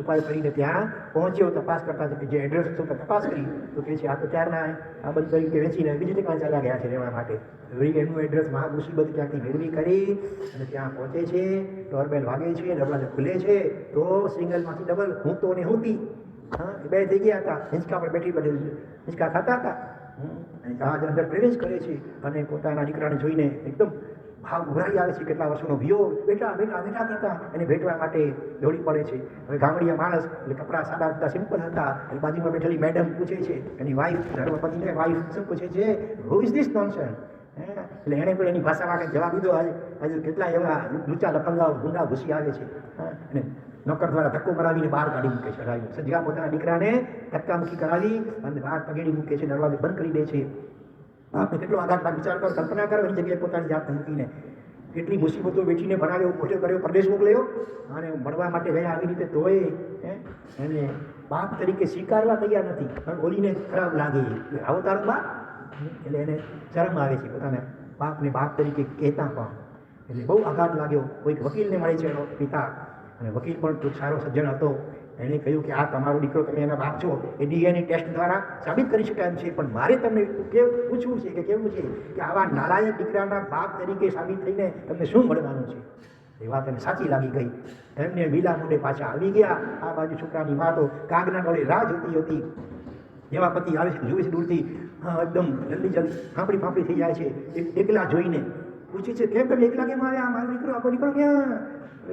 ઉપાય કરીને ત્યાં પહોંચ્યો. તપાસ કરતા કે જે એડ્રેસ હતો તપાસ કરી તો કે છે આ તો ત્યારના આ બંધ કરી કે વેચીને બીજી ઠેકાણે ચાલ્યા ગયા છે રહેવા માટે. વળી એનું એડ્રેસ મહા મુસીબત ક્યાંથી મેળવી કરી અને ત્યાં પહોંચે છે. ડોરબેલ વાગે છે, દરવાજો ખુલે છે તો સિંગલમાંથી ડબલ હું તો ને હોતી બે થઈ ગયા હતા. હિંચકા પર બેઠી બેઠી હિંચકા ખાતા હતા અને જહાજ અંદર પ્રવેશ કરે છે અને પોતાના દીકરાને જોઈને એકદમ ભાવ ઉભરાઈ આવે છે. કેટલા વર્ષોનો વિયો બેઠા બેઠા બેઠા કરતા એને ભેટવા માટે દોડી પડે છે. હવે ગામડિયા માણસ એટલે કપડાં સાદા હતા, સિમ્પલ હતા. એટલે બાજુમાં બેઠેલી મેડમ પૂછે છે, એની વાઈફ ધર્મપત્નીને વાઈફ શું પૂછે છે, હુ ઇઝ ધીસ નોનસેન્સ? એટલે એણે પણ એની ભાષામાં કંઈક જવાબ દીધો. આજે કેટલા એવા લૂચા લફંગાઓ ગુંડા ઘૂસી આવે છે અને નોકર દ્વારા ધક્કો કરાવીને બહાર કાઢી મૂકે છે. સજ્જા પોતાના દીકરાને ધક્કામુક્કી કરાવી અને બહાર પગેડી મૂકે છે, દરવાજો બંધ કરી દે છે. આપણે કેટલો આઘાતના વિચાર કરો, કલ્પના કરો એની જગ્યાએ પોતાની જાતને મૂકીને કેટલી મુસીબતો વેઠીને ભણાવ્યો, મોટો કર્યો, પ્રદેશ મોકલ્યો અને મળવા માટે ગયા આવી રીતે તોય એને બાપ તરીકે સ્વીકારવા તૈયાર નથી. પણ બોલીને ખરાબ લાગે આવો તારો બાપ, એટલે એને શરમ આવે છે પોતાના બાપને બાપ તરીકે કહેતા પણ. એટલે બહુ આઘાત લાગ્યો. કોઈક વકીલને મળે છે એનો પિતા અને વકીલ પણ ખૂબ સારો સજ્જન હતો. એણે કહ્યું કે આ તમારો દીકરો, તમે એના બાપ છો, એ ડીએનએ ટેસ્ટ દ્વારા સાબિત કરી શકાય એમ છે, પણ મારે તમને પૂછવું છે કે કેવું છે કે આવા નાલાયક દીકરાના બાપ તરીકે સાબિત થઈને તમને શું મળવાનું છે? એ વાત એને સાચી લાગી ગઈ. એમને વિલા મોઢે પાછા આવી ગયા. આ બાજુ છોકરાની માં તો કાગના ગળે રાહ જોતી હતી. જેવા પતિ આવે છે જોવે છે દૂરથી, એકદમ જલ્દી ફાંપડી ફાંપડી થઈ જાય છે. એકલા જોઈને પૂછે છે, કેમ તમે એકલા કેમ આવ્યા? મારો દીકરો, આપણો દીકરો ક્યાં?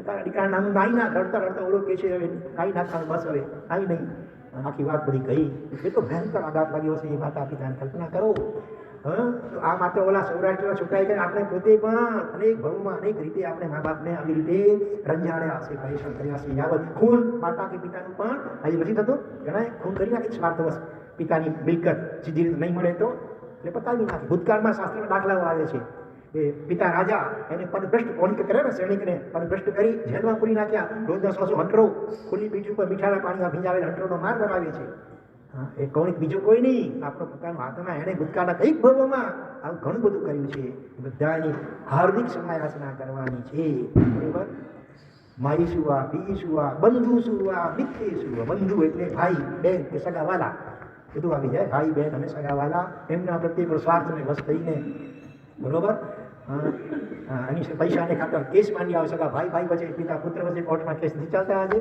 તારા દીકરાના નામનું નાઈ ના રડતા રડતા ઓળો કે છે, હવે નાઈ નાખવાનું બસ, હવે આવી નહીં. આખી વાત બધી કહી. એ તો ભયંકર આઘાત લાગ્યો છે. એ માતા પિતાને કલ્પના કરો. તો આ માત્ર ઓલા સૌરાષ્ટ્રના છોકરાએ કે આપણે પોતે પણ અનેક ભવમાં અનેક રીતે આપણે મા બાપને આવી રીતે રંજાડ્યા છે, પરેશાન કર્યા છે. યાવત ખૂન માતા કે પિતાનું પણ અહીં નથી થતું. ઘણા ખૂન કરી નાખે સ્વાર્થવશ. પિતાની મિલકત સીધી રીતે નહીં મળે તો એટલે પતાવી નાખે. ભૂતકાળમાં શાસ્ત્રના દાખલાઓ આવે છે કે પિતા રાજા એને પદભ્રષ્ટ કોણિક કરે ને, સૈનિકને પદભ્રષ્ટ કરી જેલમાં પૂરી નાખ્યા. રોજના 100 હંટરો ખુલ્લી પીઠ ઉપર મીઠાના પાણીમાં ભીંજાવેલ હંટરોનો માર બનાવે છે. એ કૌણિક બીજું કોઈ નહીં, આપણો પોતાનો હાથમાં. એણે ભૂતકાળના કંઈક ભવોમાં આવું ઘણું બધું કર્યું છે. બધાની હાર્દિક સમાયાચના કરવાની છે. બરોબર? માઈ સુવા, પી સુવા, બંધુ સુવા, મિત્રે સુવા. બંધુ એટલે ભાઈ બેન કે સગાવાલા બધું આવી જાય. ભાઈ બહેન અને સગાવાલા એમના પ્રત્યે પણ સ્વાર્થને વશ થઈને, બરોબર, એની પૈસાને ખાતર કેસ માંડી આવે. સગા ભાઈ ભાઈ વચ્ચે, પિતા પુત્ર વચ્ચે કોર્ટમાં કેસ નથી ચાલતા. આજે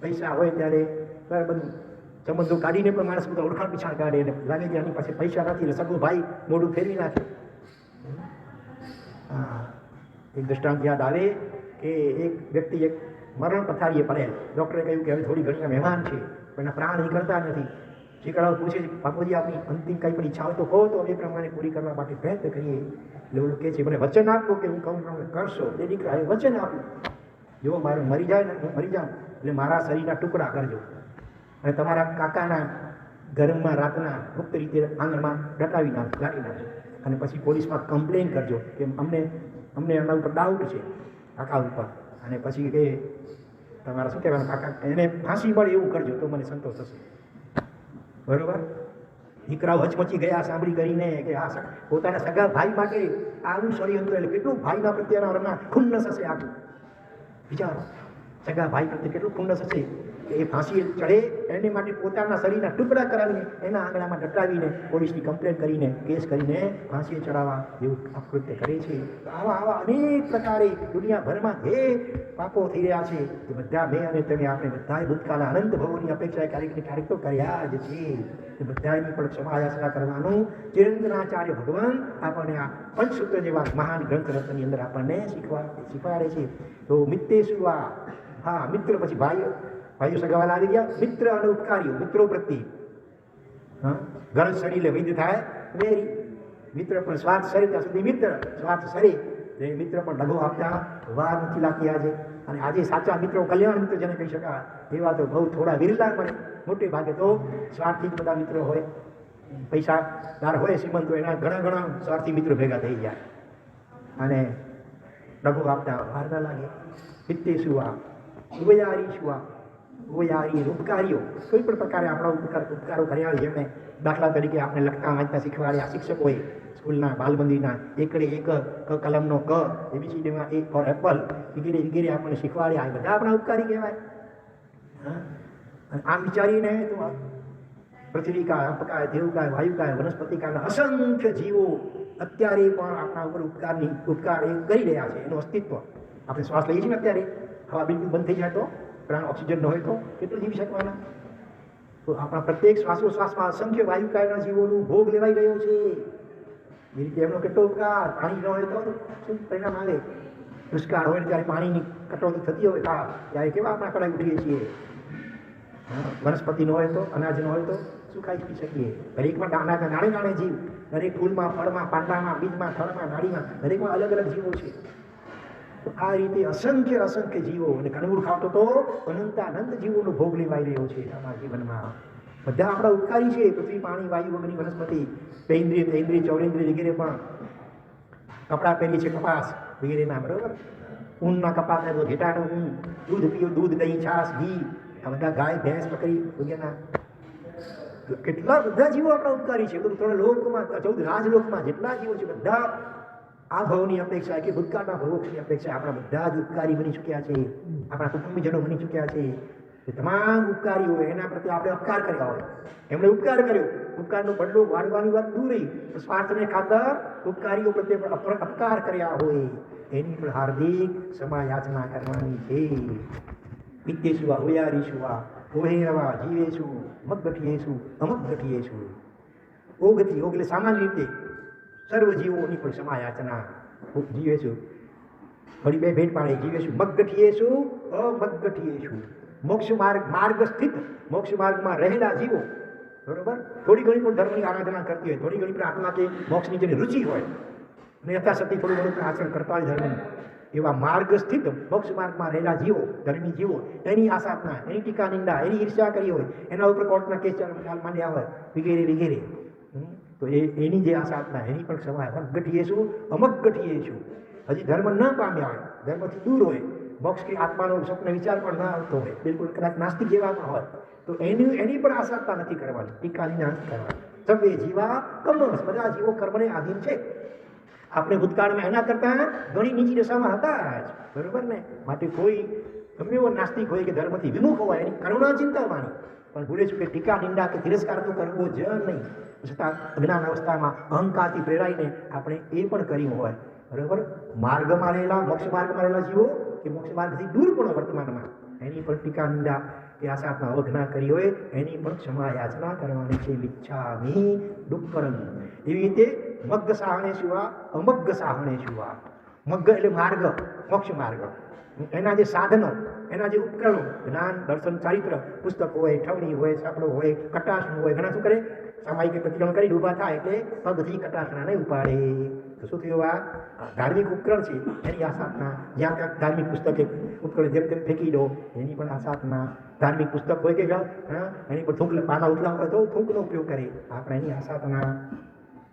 પૈસા હોય ત્યારે બધું સંબંધો કાઢીને પણ માણસ બધા ઓળખાણ પીછાણ કાઢે. એને લાગે કે આની પાસે પૈસા નથી એટલે સગો ભાઈ મોઢું ફેરવી નાખે. એક દ્રષ્ટાંત યાદ આવે કે એક વ્યક્તિ એક મરણ પથારીએ પડેલ. ડૉક્ટરે કહ્યું કે હવે થોડી ઘણી મહેમાન છે, પણ એના પ્રાણ નીકળતા નથી. શીકડાઓ પૂછે છે, બાપુજી આપની અંતિમ કંઈ પણ ઈચ્છા હોય તો કહો, તો એ પ્રમાણે પૂરી કરવા માટે પ્રયત્ન કરીએ. એટલે એવું કહે છે, મને વચન આપો કે હું કહું પ્રમાણે કરશો. એ દીકરાએ વચન આપ્યું, જો મારું મરી જાય ને, હું મરી જાઉં એટલે મારા શરીરના ટુકડા કરજો અને તમારા કાકાના ઘરમાં રાતના ગુપ્ત રીતે આંગણમાં દટાવી લાવી નાખજો અને પછી પોલીસમાં કમ્પ્લેન કરજો કે અમને એના ઉપર ડાઉટ છે કાકા ઉપર. અને પછી કે તમારા શું કહેવાના કાકા એને ફાંસી મળે એવું કરજો તો મને સંતોષ થશે. બરોબર? દીકરાઓ હચમચી ગયા સાંભળી કરીને કે આ પોતાના સગા ભાઈ માટે આવું ષડયંત્ર. એટલે કેટલું ભાઈના પ્રત્યેના વર્ણના ખુન્નસ હશે આખું. વિચારો, સગા ભાઈ પ્રત્યે કેટલું ખુન્નસ હશે કે એ ફાંસી ચડે એને માટે પોતાના શરીરના ટુકડા કરાવીને એના આંગણામાં દટાવીને પોલીસની કમ્પ્લેન કરીને કેસ કરીને ફાંસીએ ચડાવવા એવું અકૃત્ય કરે છે. આવા અનેક પ્રકારે દુનિયાભરમાં જે પાપો થઈ રહ્યા છે તે બધા મેં અને તમે આપણે બધાએ ભૂતકાળના અનંત ભવોની અપેક્ષાએ ક્યારેક ને ક્યારેક તો કર્યા જ છે. એ બધાની પણ ક્ષમાયાચના કરવાનું ચિરંતનાચાર્ય ભગવાન આપણને આ પંચસૂત્ર જેવા મહાન ગ્રંથ રત્નની અંદર આપણને શીખવાડે છે. તો મિત્રેશુવા, હા મિત્ર, પછી ભાઈઓ સગાવાલા આવી ગયા. મિત્ર અને ઉપકારીઓ, મિત્રો પ્રત્યે ગરજ સડી લે વૈદ્ય થાય વેરી. મિત્ર પણ સ્વાર્થ સરે ત્યાં સુધી મિત્ર, સ્વાર્થ સરે એ મિત્ર પણ લઘુ આપતા વાર નથી લાગતી આજે. અને આજે સાચા મિત્રો, કલ્યાણ મિત્ર જેને કહી શકાય એવા તો બહુ થોડા વિરલા મળે. મોટે ભાગે તો સ્વાર્થી જ બધા મિત્રો હોય. પૈસાદાર હોય શ્રીમંત તો એના ઘણા સ્વાર્થી મિત્રો ભેગા થઈ જાય અને લઘુ આપતા વાર ના લાગે. પિત્તે સુવા, ઉભયારી સુવા, હોયારી ઉપકારીઓ કોઈ પણ પ્રકારે આપણા ઉપકારો કર્યા હોય. જેમને દાખલા તરીકે આપણે લખતા વાંચતા શીખવાડ્યા શિક્ષકોએ સ્કૂલના બાલબંધીના એકડે એક કલમનો ક એબીસીડીમાં એક ફોર એપલ વગેરે વગેરે આપણને શીખવાડ્યા. એ બધા આપણા ઉપકારી કહેવાય. અને આમ વિચારીને તો પૃથ્વીકાય અપકાય દેવકાય વાયુકાય વનસ્પતિકાય અસંખ્ય જીવો અત્યારે પણ આપણા ઉપર ઉપકાર એ કરી રહ્યા છે. એનું અસ્તિત્વ આપણે શ્વાસ લઈએ છીએ ને અત્યારે હવા બિલકુલ બંધ થઈ જાય તો પ્રાણ ઓક્સિજન ન હોય તો કેટલું જીવી શકવાના? તો આપણા પ્રત્યેક શ્વાસોશ્વાસમાં અસંખ્ય વાયુકાયના જીવોનું ભોગ લેવાઈ રહ્યો છે. એ રીતે એમનો કેટલો ઉપકાર. પાણી ન હોય તો શું પરિણામ આવે? દુષ્કાળ હોય ત્યારે પાણીની કટોતી થતી હોય ત્યારે કેવા આપણા કડાઈ ઉઠીએ છીએ. વનસ્પતિ ન હોય તો અનાજ ન હોય તો શું ખાઈ પી શકીએ? દરેકમાં નાણે નાણે જીવ, દરેક ફૂલમાં ફળમાં પાંડામાં બીજમાં થળમાં નાડીમાં દરેકમાં અલગ અલગ જીવો છે. તો આ રીતે અસંખ્ય અસંખ્ય જીવો અને કનમૂળ ખાવતો તો અનંતાનંત જીવોનો ભોગ લેવાઈ રહ્યો છે અમારા જીવનમાં. બધા આપણા ઉપકારી છે. પૃથ્વી પાણી વાયુ અગ્નિ વનસ્પતિ પેન્દ્રિય તૈન્દ્રિય ચૌરેન્દ્રિય વગેરે પણ કપડાં પહેરીએ છીએ કપાસ વગેરેના બરોબર. ઊનના કપાસ તો ઘેટાનું ઊન, દૂધ પીઓ દૂધ દહીં છાશ ઘી આ બધા ગાય ભેંસ બકરી વગેરેના કેટલા બધા જીવો આપણા ઉપકારી છે. 3 લોકમાં 14 રાજલોકમાં જેટલા જીવો છે બધા આ ભવની અપેક્ષા કે ભૂતકાળના ભવોની અપેક્ષા આપણા બધા જ ઉપકારી બની ચૂક્યા છે. આપણા કુટુંબીજનો બની ચૂક્યા છે. એ તમામ ઉપકારીઓ એના પ્રત્યે આપણે અપકાર કર્યા હોય. એમણે ઉપકાર કર્યો, ઉપકારનો બદલો વાળવાની વાત દૂર રહી. સ્વાર્થને ખાતર ઉપકારીઓ પ્રત્યે પણ અપકાર કર્યા હોય એની પણ હાર્દિક ક્ષમાયાચના કરવાની છે. વિદ્યેશુ હોયારીશુ ઓહેરવા જીવેશુ મગગઠિયેશુ અમગગઠિયેશુ. ઓગથી ઓગ એટલે સામાન્ય રીતે સર્વ જીવોની પણ ક્ષમાયાચના. જીવેશુ ફરી બે ભેટ પાડે જીવેશુ મગગઠિયેશુ અમગગઠિયેશુ. મોક્ષ માર્ગ સ્થિત મોક્ષ માર્ગમાં રહેલા જીવો બરોબર થોડી ઘણી પણ ધર્મની આરાધના કરતી હોય, થોડી ઘણી પણ આત્મા કે મોક્ષની જેની રુચિ હોય અને યથાશક્તિ થોડું ઘણું આચરણ કરતા હોય ધર્મનું, એવા માર્ગ સ્થિત મોક્ષ માર્ગમાં રહેલા જીવો ધર્મી જીવો એની આસાધના, એની ટીકા નિંદા, એની ઈર્ષ્યા કરી હોય, એના ઉપર કોર્ટના કેસ માંડ્યા હોય વગેરે વગેરે, તો એની જે આસાધના એની પણ ક્ષમા. મગગઠિયેશુ અમગગઠિયેશુ. હજી ધર્મ ન પામ્યા હોય, ધર્મથી દૂર હોય, મોક્ષ કે આત્માનો સ્વપ્ન વિચાર પણ ના આવતો હોય, બિલકુલ કદાચ નાસ્તિક જેવા પણ હોય, તો એની પણ આસાધના નથી કરવાની, ટીકા નિંદા નથી કરવાની. સર્વે જીવા કર્મણઃ. બધા જીવો કર્મને આધીન છે. આપણે ભૂતકાળમાં એના કરતાં ઘણી નીચી દશામાં હતા જ બરોબર ને. માટે કોઈ ગમે એવો નાસ્તિક હોય કે ધર્મથી વિમુખ હોય એની કરુણા ચિંતાવાની, પણ ભૂલે છે કે ટીકા નિંદા કે તિરસ્કાર તો કરવો જ નહીં. છતાં અજ્ઞાન અવસ્થામાં અહંકારથી પ્રેરાઈને આપણે એ પણ કર્યું હોય બરોબર. માર્ગમાં રહેલા મોક્ષ માર્ગમાં રહેલા જીવો કે મોક્ષ માર્ગથી દૂર પણ વર્તમાનમાં એની પણ ટીકા નિંદા કે આશાતના અવગણા કરી હોય એની પણ ક્ષમા યાચના કરવાની છે. વિચ્છામિ દુક્કરમ. એવી રીતે મગ્ગ સાહણે શુવા અમગ્ગ સાહણે શુવા. મગ્ગ એટલે માર્ગ, મોક્ષ માર્ગ, એના જે સાધનો, એના જે ઉપકરણો, જ્ઞાન દર્શન ચારિત્ર પુસ્તક હોય, ઠવણી હોય, સાપડો હોય, કટાશનું હોય, ઘણા શું કરે સામાયિક પ્રતિક્રમણ કરી ઊભા થાય એટલે પગથી કટાશનાને ઉપાડે. તો શું થયું? આ ધાર્મિક ઉપકરણ છે એની આસાધના. જ્યાં ત્યાં ધાર્મિક પુસ્તક ઉપકરણ જેમ તેમ ફેંકી દો એની પણ આસાધના. ધાર્મિક પુસ્તક હોય કે એની પર થૂંક પાના ઉતલા હોય તો થૂંકનો ઉપયોગ કરે, આપણે એની આસાધના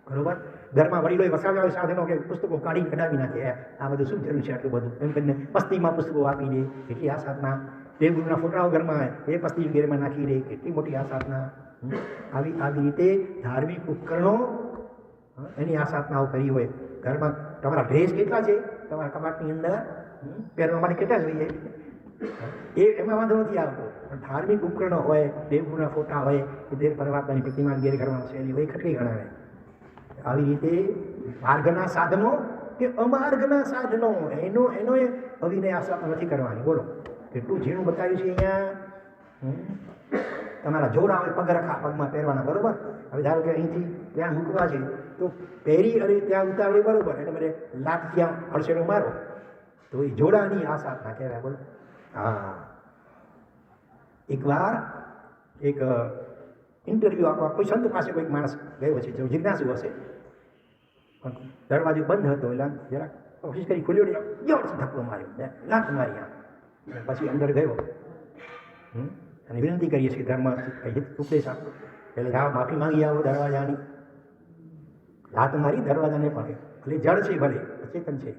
બરોબર. ઘરમાં વડીલોએ વસાવ્યા હોય સાધનો કે પુસ્તકો કાઢીને કઢાવી નાખે, આ બધું શું જરૂર છે આટલું બધું એમ કરીને પસ્તીમાં પુસ્તકો આપી દે, કેટલી આસાધના. દેવગુરુના ફોટાઓ ઘરમાં એ પસ્તી વગેરેમાં નાખી દે, કેટલી મોટી આસાધના. આવી રીતે ધાર્મિક ઉપકરણો એની આસાધનાઓ કરી હોય. ઘરમાં તમારા ડ્રેસ કેટલા છે તમારા કબાટની અંદર પહેરવા માટે કેટલા જોઈએ એમાં વાંધો નથી આવતો, પણ ધાર્મિક ઉપકરણો હોય, દેવગુરુના ફોટા હોય, કે દેવ પરમાત્માની પ્રતિમા વગેરે ઘરમાં શૈલી હોય, ખટલી ગણાવે. આવી રીતે માર્ગના સાધનો કે અમાર્ગના સાધનો એનો અવિનય આશા નથી કરવાની. બોલો કેટલું ઝીણું બતાવ્યું છે અહીંયા. તમારા જોડા હોય પગરખા પગમાં પહેરવાના બરોબર. હવે ધારો કે અહીંથી ત્યાં મૂકવા છે તો પહેરી અને ત્યાં ઉતાવળે બરોબર, એટલે મને લાત ત્યાં અડસેડો મારો તો એ જોડાની આશા કહેવાય. બોલો હા. એકવાર એક ઇન્ટરવ્યૂ આપવા કોઈ સંત પાસે કોઈક માણસ ગયો છે, જો જિજ્ઞાસુ હશે, પણ દરવાજો બંધ હતો એટલે જરાક કોશિશ કરી ખુલ્યો ને જબરદસ્ત ધક્કો માર્યો, લાત મારી આમ. પછી અંદર ગયો અને વિનંતી કરીએ છીએ ધર્મ ઉપદેશ આપો, એટલે જાઓ માફી માંગી આવો દરવાજાની. લાત મારી દરવાજાને પડે, ભલે જળ છે ભલે અચેતન છે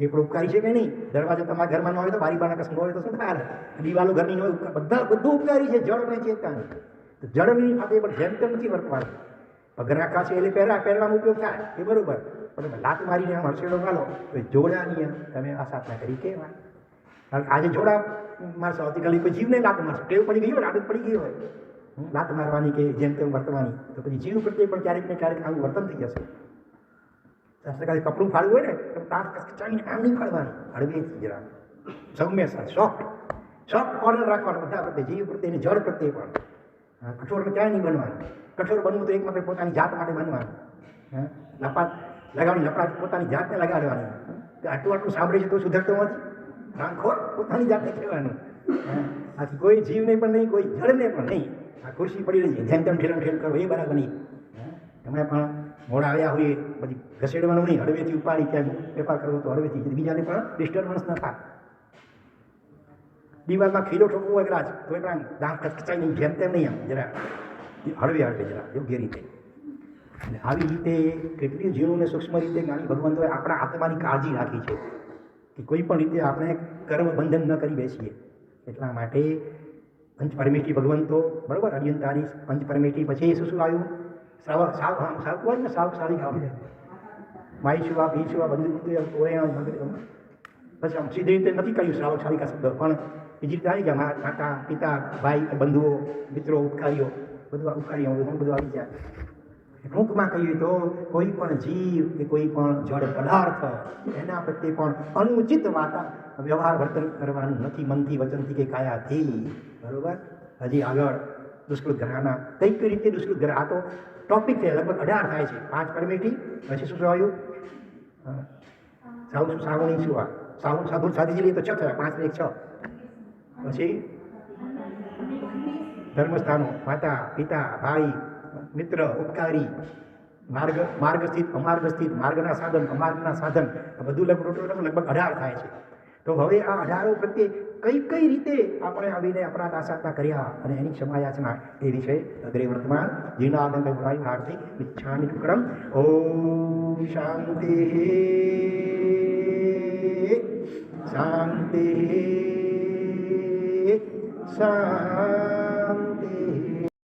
એ પણ ઉપકારી છે કે નહીં? દરવાજો તમારા ઘરમાં ન હોય તો બારી બારણા કશું હોય તો શું થાય? દિવાલો ઘરની ન હોય, બધું ઉપકારી છે. જળ ને ચેતન, જળની સાથે પણ જેમ તેમ નથી વર્તવાનું. પગ રાખવા છે એટલે પહેરવાનો ઉપયોગ થાય એ બરોબર, પણ લાત મારીને આમ હરસેડો ગાલો તો જોડાની તમે આસ્થાપના કરી કહેવાય. કારણ કે આજે જોડા મારશો, આવતીકાલે કોઈ જીવને લાત મારશો. ટેવ પડી ગઈ હોય, આદત પડી ગઈ હોય લાત મારવાની કે જેમ તેમ વર્તવાની, તો પછી જીવ પ્રત્યે પણ ક્યારેક ને ક્યારેક આવું વર્તન થઈ જશે. કપડું ફાડવું હોય ને તો દાંત કચાવીને આમ નહીં ફાડવાનું, હળવેથી જરા સૌમ્ય સોફ્ટ કોર્નર રાખવાનો બધા પ્રત્યે, જીવ પ્રત્યે, જળ પ્રત્યે પણ. કઠોર ક્યાંય નહીં બનવાનું. કઠોર બનવું તો એકમાત્ર પોતાની જાત માટે બનવાનું. લપાટ લગાવવાની, લપડાટ પોતાની જાતને લગાડવાની. આટલું સાંભળે છે તો સુધરતો નથી, રાંખોર પોતાની જાતને કહેવાનું. આથી કોઈ જીવને પણ નહીં, કોઈ જળને પણ નહીં. આ ખુરશી પડી રહી છે, જેમ તેમ ઠેલમ ઠેલ કરો એ બરાબર નહીં. તમે પણ મોડા આવ્યા હોઈએ પછી ઘસેડવાનું નહીં, હળવેથી ઉપાડી ક્યાંક વેપાર કરવો તો હળવેથી, બીજાને પણ ડિસ્ટર્બન્સ ન થાય. દિવાલમાં ખીલો ઠોકવો હોય કદાચ તો પણ દાંત કચકાઈ નહીં, જેમ તેમ નહીં, આમ જરા હળવે જરા યોગ્ય રીતે. અને આવી રીતે કેટલી ઝીણું ને સૂક્ષ્મ રીતે જ્ઞાની ભગવંતોએ આપણા આત્માની કાળજી રાખી છે કે કોઈ પણ રીતે આપણે કર્મ બંધન ન કરી બેસીએ. એટલા માટે પંચ પરમેષ્ઠી ભગવંતો, બરાબર, અડિયંતાની પંચ પરમેષ્ઠી. પછી શું આવ્યું? માઈશુવા ભીશુવા બંધુ પછી આમ સીધી રીતે નથી કહ્યું શ્રાવક શાલિકા શબ્દ, પણ બીજી રીતે આવી ગયા. માતા, પિતા, ભાઈ, બંધુઓ, મિત્રો, ઉપકારીઓ, બધું ઉપકારીઓ બધું આવી જાય. ટૂંકમાં કહીએ તો કોઈ પણ જીવ કે કોઈ પણ જળ પદાર્થ એના પ્રત્યે પણ અનુચિત વ્યવહાર વર્તન કરવાનું નથી, મનથી, વચનથી કે કાયાથી. બરોબર. હજી આગળ દુષ્કૃત ગ્રહના કઈ રીતે દુષ્કૃત ગ્રહ, આ તો ટોપિક છે, લગભગ 18 થાય છે. 5 પરમેટી, પછી શું આવ્યું? સાવણી શું સાધુ સાધી લઈએ તો 6 થયા, 5 ને 1 6. પછી ધર્મસ્થાનો, માતા, પિતા, ભાઈ, મિત્ર, ઉપકારી, માર્ગ સ્થિત, અમાર્ગ સ્થિત, માર્ગના સાધન, અમાર્ગના સાધન, બધું લગભગ 18 થાય છે. તો હવે આ 18 પ્રત્યે કઈ રીતે આપણે આવીને અપરાધ આસાધના કર્યા અને એની ક્ષમાયાચના એ વિષય અગ્રે વર્તમાન જીર્ણાદંડ ગુણાય આરતી ઈચ્છાની ટુકડમ. ઓમ શાંતિ શાંતિ શાંતિ.